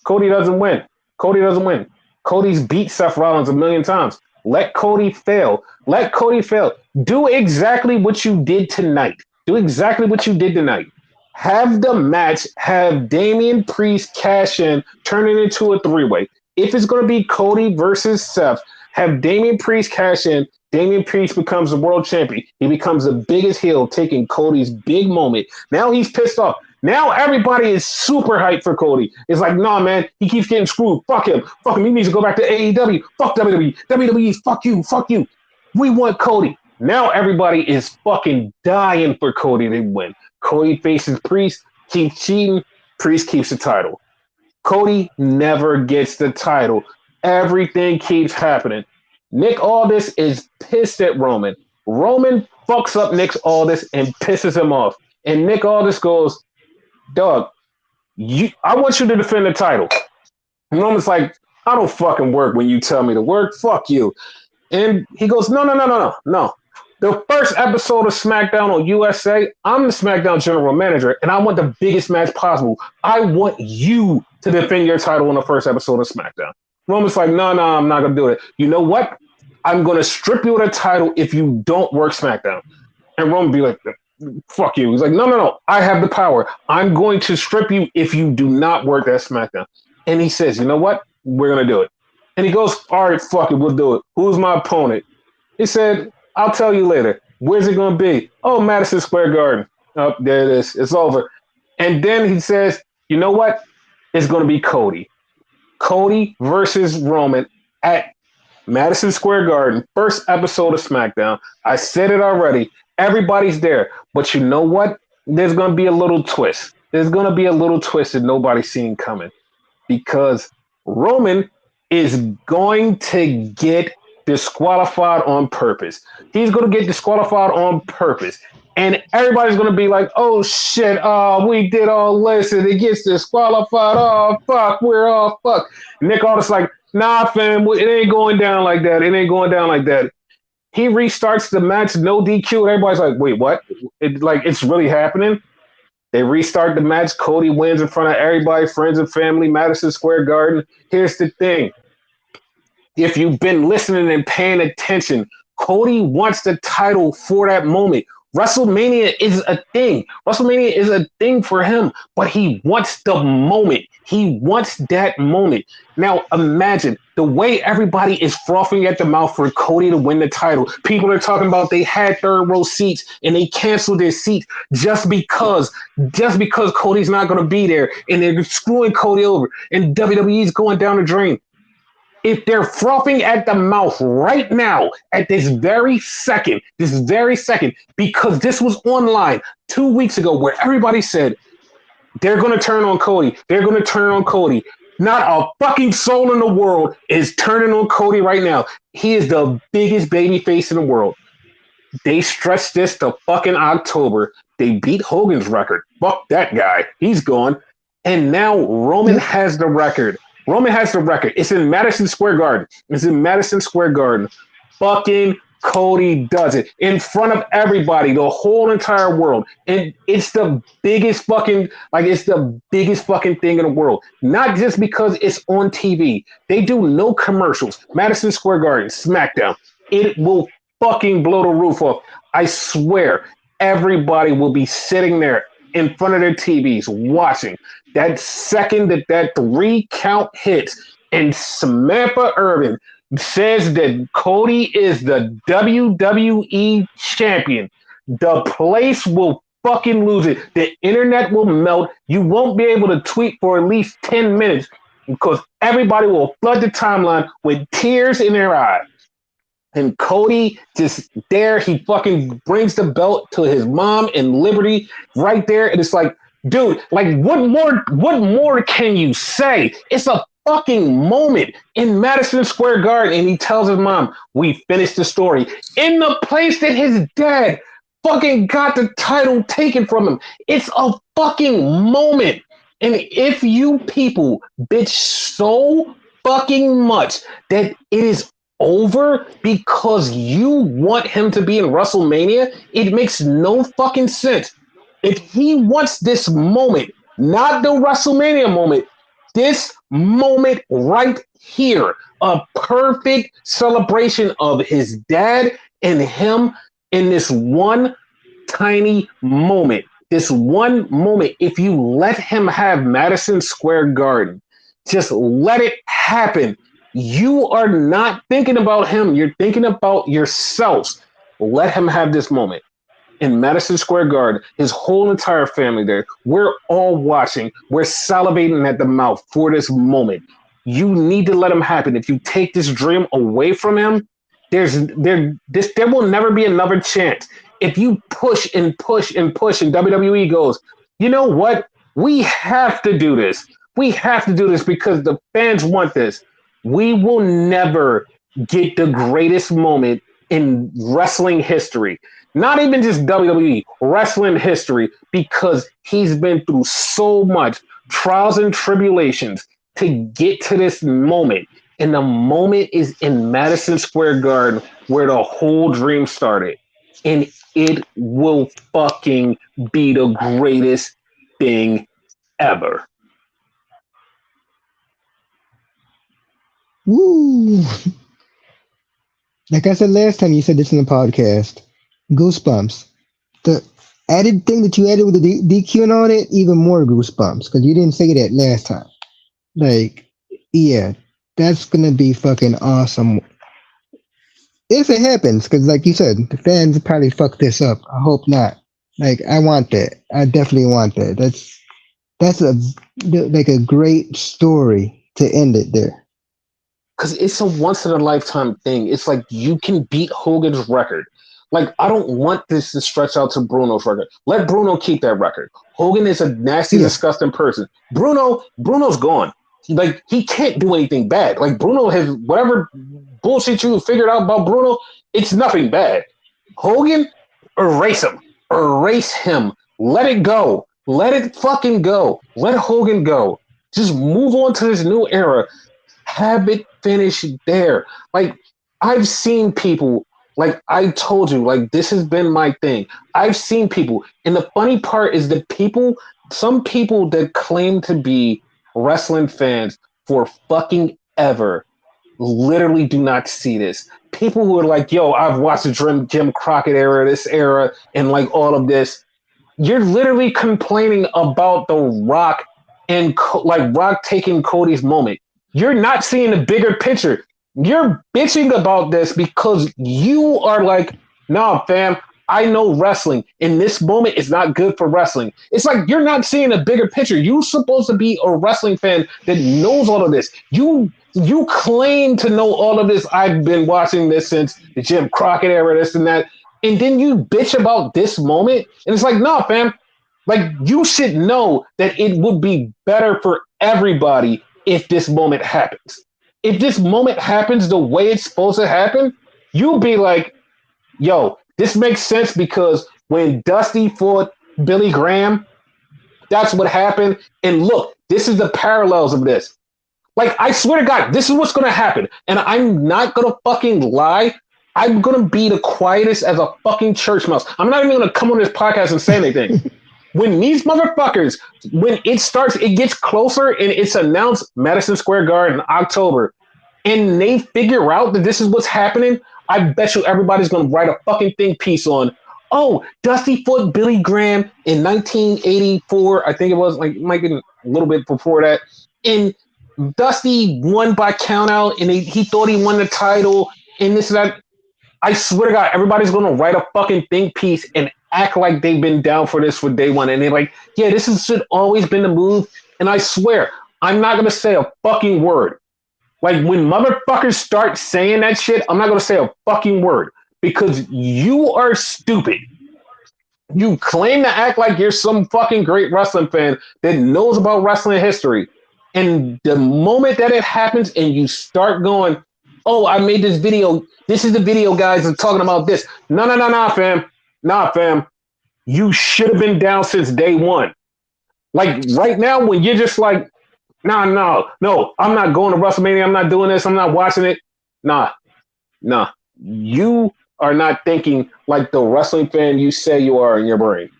Cody doesn't win. Cody doesn't win. Cody's beat Seth Rollins a million times. Let Cody fail. Let Cody fail. Do exactly what you did tonight. Do exactly what you did tonight. Have the match, have Damian Priest cash in, turn it into a three-way. If it's going to be Cody versus Seth, have Damian Priest cash in. Damian Priest becomes the world champion. He becomes the biggest heel, taking Cody's big moment. Now he's pissed off. Now everybody is super hyped for Cody. It's like, nah, man, he keeps getting screwed. Fuck him. Fuck him. He needs to go back to AEW. Fuck WWE. WWE, fuck you. Fuck you. We want Cody. Now everybody is fucking dying for Cody to win. Cody faces Priest, keeps cheating. Priest keeps the title. Cody never gets the title. Everything keeps happening. Nick Aldis is pissed at Roman. Roman fucks up Nick Aldis and pisses him off. And Nick Aldis goes, dog, I want you to defend the title. And Roman's like, I don't fucking work when you tell me to work. Fuck you. And he goes, no. The first episode of Smackdown on USA, I'm the Smackdown general manager, and I want the biggest match possible. I want you to defend your title on the first episode of Smackdown. Roman's like, no, I'm not going to do it. You know what? I'm going to strip you of the title if you don't work SmackDown. And Roman be like, fuck you. He's like, no. I have the power. I'm going to strip you if you do not work that SmackDown. And he says, you know what? We're going to do it. And he goes, all right, fuck it. We'll do it. Who's my opponent? He said, I'll tell you later. Where's it going to be? Oh, Madison Square Garden. Oh, there it is. It's over. And then he says, you know what? It's going to be Cody. Cody versus Roman at Madison Square Garden. First episode of SmackDown. I said it already. Everybody's there. But you know what? There's going to be a little twist. There's going to be a little twist that nobody's seen coming. Because Roman is going to get disqualified on purpose. He's going to get disqualified on purpose. And everybody's going to be like, oh, shit, we did all this, and it gets disqualified. Oh, fuck, we're all fucked. Nick Aldis like, nah, fam, it ain't going down like that. It ain't going down like that. He restarts the match, no DQ, and everybody's like, wait, what? It's really happening? They restart the match. Cody wins in front of everybody, friends and family, Madison Square Garden. Here's the thing. If you've been listening and paying attention, Cody wants the title for that moment. WrestleMania is a thing. WrestleMania is a thing for him, but he wants the moment. He wants that moment. Now, imagine the way everybody is frothing at the mouth for Cody to win the title. People are talking about they had third row seats and they canceled their seats just because Cody's not going to be there, and they're screwing Cody over, and WWE's going down the drain. If they're frothing at the mouth right now, at this very second, because this was online 2 weeks ago where everybody said they're going to turn on Cody. They're going to turn on Cody. Not a fucking soul in the world is turning on Cody right now. He is the biggest babyface in the world. They stretched this to fucking October. They beat Hogan's record. Fuck that guy. He's gone. And now Roman has the record. It's in Madison Square Garden. Fucking Cody does it in front of everybody, the whole entire world. And it's the biggest fucking thing in the world. Not just because it's on TV. They do no commercials. Madison Square Garden, SmackDown. It will fucking blow the roof off. I swear, everybody will be sitting there in front of their TVs watching. That second that 3 count hits and Samantha Irvin says that Cody is the WWE champion, the place will fucking lose it. The internet will melt. You won't be able to tweet for at least 10 minutes because everybody will flood the timeline with tears in their eyes. And Cody just there, he fucking brings the belt to his mom and Liberty right there. And it's like, Dude, like what more can you say? It's a fucking moment in Madison Square Garden, and he tells his mom, "We finished the story." In the place that his dad fucking got the title taken from him. It's a fucking moment. And if you people bitch so fucking much that it is over because you want him to be in WrestleMania, it makes no fucking sense. If he wants this moment, not the WrestleMania moment, this moment right here, a perfect celebration of his dad and him in this one tiny moment. This one moment, if you let him have Madison Square Garden, just let it happen. You are not thinking about him, you're thinking about yourselves. Let him have this moment in Madison Square Garden, his whole entire family there. We're all watching. We're salivating at the mouth for this moment. You need to let him happen. If you take this dream away from him, there will never be another chance. If you push and push and push, and WWE goes, you know what? We have to do this. We have to do this because the fans want this. We will never get the greatest moment in wrestling history. Not even just WWE, wrestling history, because he's been through so much trials and tribulations to get to this moment. And the moment is in Madison Square Garden where the whole dream started. And it will fucking be the greatest thing ever. Woo! Like I said last time, you said this in the podcast. Goosebumps. The added thing that you added with the DQ and all that, even more goosebumps because you didn't say that last time. Like, yeah, that's gonna be fucking awesome if it happens. Because, like you said, the fans probably fuck this up. I hope not. Like, I want that. I definitely want that. That's a great story to end it there. Because it's a once in a lifetime thing. It's like you can beat Hogan's record. Like, I don't want this to stretch out to Bruno's record. Let Bruno keep that record. Hogan is a nasty, disgusting person. Bruno's gone. Like, he can't do anything bad. Like, Bruno has whatever bullshit you figured out about Bruno, it's nothing bad. Hogan, erase him. Erase him. Let it go. Let it fucking go. Let Hogan go. Just move on to this new era. Have it finish there. Like, I've seen people, like I told you, like, this has been my thing. I've seen people, and the funny part is that some people that claim to be wrestling fans for fucking ever literally do not see this. People who are like, yo, I've watched the Jim Crockett era, this era, and like all of this. You're literally complaining about The Rock and like Rock taking Cody's moment. You're not seeing the bigger picture. You're bitching about this because you are like, nah, fam, I know wrestling, and this moment is not good for wrestling. It's like you're not seeing a bigger picture. You're supposed to be a wrestling fan that knows all of this. You claim to know all of this. I've been watching this since the Jim Crockett era, this and that. And then you bitch about this moment. And it's like, nah, fam, like you should know that it would be better for everybody if this moment happens. If this moment happens the way it's supposed to happen, you'll be like, yo, this makes sense because when Dusty fought Billy Graham, that's what happened. And look, this is the parallels of this. Like, I swear to God, this is what's going to happen. And I'm not going to fucking lie. I'm going to be the quietest as a fucking church mouse. I'm not even going to come on this podcast and say anything. When these motherfuckers, when it starts, it gets closer and it's announced Madison Square Garden in October, and they figure out that this is what's happening, I bet you everybody's going to write a fucking think piece on, oh, Dusty fought Billy Graham in 1984. I think it was, like, it might be a little bit before that. And Dusty won by countout, and he thought he won the title, and this and that. I swear to God, everybody's going to write a fucking think piece and act like they've been down for this for day one. And they're like, yeah, should always been the move. And I swear, I'm not going to say a fucking word. Like, when motherfuckers start saying that shit, I'm not going to say a fucking word because you are stupid. You claim to act like you're some fucking great wrestling fan that knows about wrestling history. And the moment that it happens and you start going, oh, I made this video. This is the video, guys, and talking about this. No, fam. Nah, fam. You should have been down since day one. Like right now, when you're just like, no, I'm not going to WrestleMania. I'm not doing this. I'm not watching it. Nah. You are not thinking like the wrestling fan you say you are in your brain.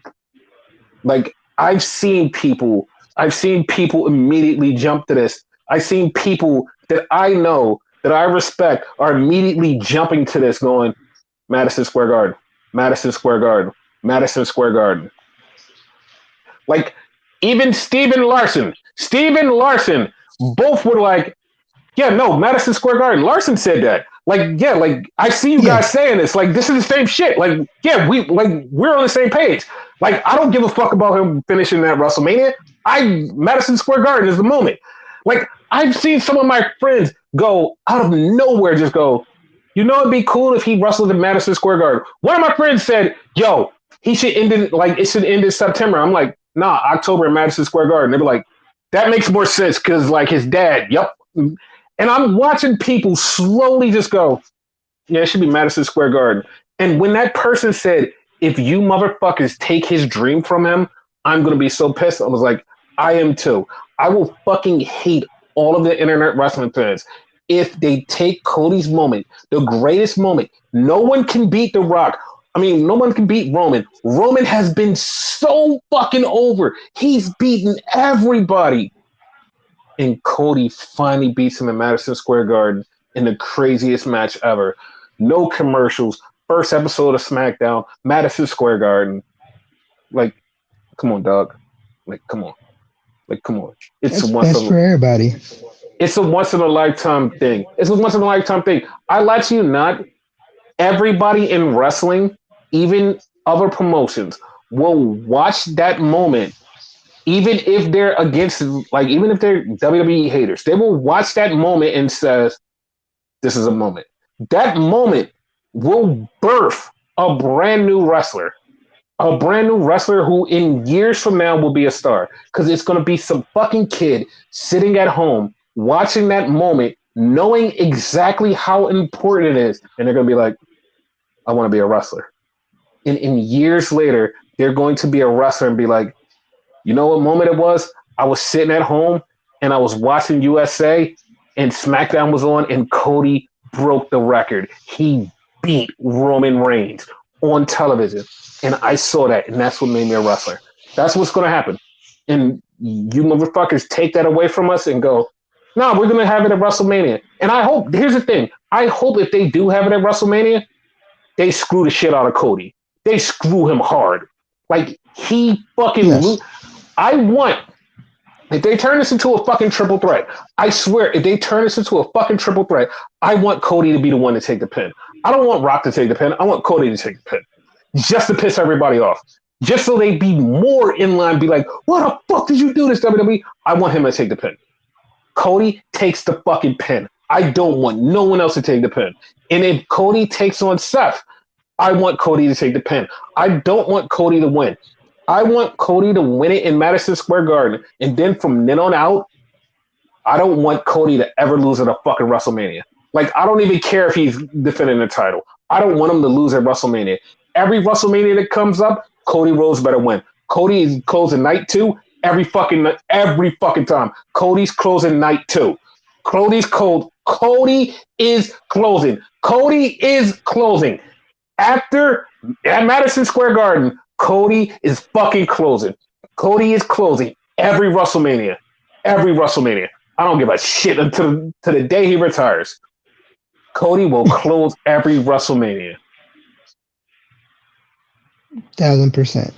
Like I've seen people immediately jump to this. I've seen people that I know that I respect are immediately jumping to this going, Madison Square Garden, Madison Square Garden, Madison Square Garden. Like even Steven Larson, both were like, yeah, no, Madison Square Garden. Larson said that. Like, yeah, like I see you guys saying this. Like, this is the same shit. Like, yeah, we're on the same page. Like, I don't give a fuck about him finishing that WrestleMania. Madison Square Garden is the moment. Like, I've seen some of my friends go out of nowhere, just go, you know, it'd be cool if he wrestled in Madison Square Garden. One of my friends said, yo, he should end it, like, it should end in September. I'm like, nah, October in Madison Square Garden. They were like, that makes more sense because, like, his dad, yep. And I'm watching people slowly just go, yeah, it should be Madison Square Garden. And when that person said, if you motherfuckers take his dream from him, I'm going to be so pissed. I was like, I am too. I will fucking hate all of the internet wrestling fans if they take Cody's moment, the greatest moment. No one can beat The Rock. I mean, no one can beat Roman. Roman has been so fucking over. He's beaten everybody. And Cody finally beats him in Madison Square Garden in the craziest match ever. No commercials. First episode of Smackdown, Madison Square Garden. Like, come on, dog. Like, come on. It's That's for everybody. It's a once in a lifetime thing. I let you not. Everybody in wrestling, even other promotions, will watch that moment. Even if they're against, like, even if they're WWE haters, they will watch that moment and says, this is a moment. That moment will birth a brand new wrestler who in years from now will be a star. Because it's going to be some fucking kid sitting at home watching that moment, knowing exactly how important it is. And they're going to be like, I want to be a wrestler. And in years later, they're going to be a wrestler and be like, you know what moment it was? I was sitting at home and I was watching USA and SmackDown was on and Cody broke the record. He beat Roman Reigns on television. And I saw that, and that's what made me a wrestler. That's what's going to happen. And you motherfuckers take that away from us and go, no, we're going to have it at WrestleMania. And I hope, here's the thing, I hope if they do have it at WrestleMania, they screw the shit out of Cody. They screw him hard. Like, he fucking... I want, if they turn this into a fucking triple threat, I swear, if they turn this into a fucking triple threat, I want Cody to be the one to take the pin. I don't want Rock to take the pin. I want Cody to take the pin. Just to piss everybody off. Just so they be more in line, be like, what the fuck did you do this, WWE? I want him to take the pin. Cody takes the fucking pin. I don't want no one else to take the pin. And if Cody takes on Seth, I want Cody to take the pin. I don't want Cody to win. I want Cody to win it in Madison Square Garden. And then from then on out, I don't want Cody to ever lose at a fucking WrestleMania. Like, I don't even care if he's defending the title. I don't want him to lose at WrestleMania. Every WrestleMania that comes up, Cody Rhodes better win. Cody is closing night 2 every fucking time. Cody's closing night 2. Cody's cold. Cody is closing. After at Madison Square Garden, Cody is fucking closing. Cody is closing every WrestleMania. I don't give a shit until to the day he retires. Cody will close every WrestleMania. 1000%.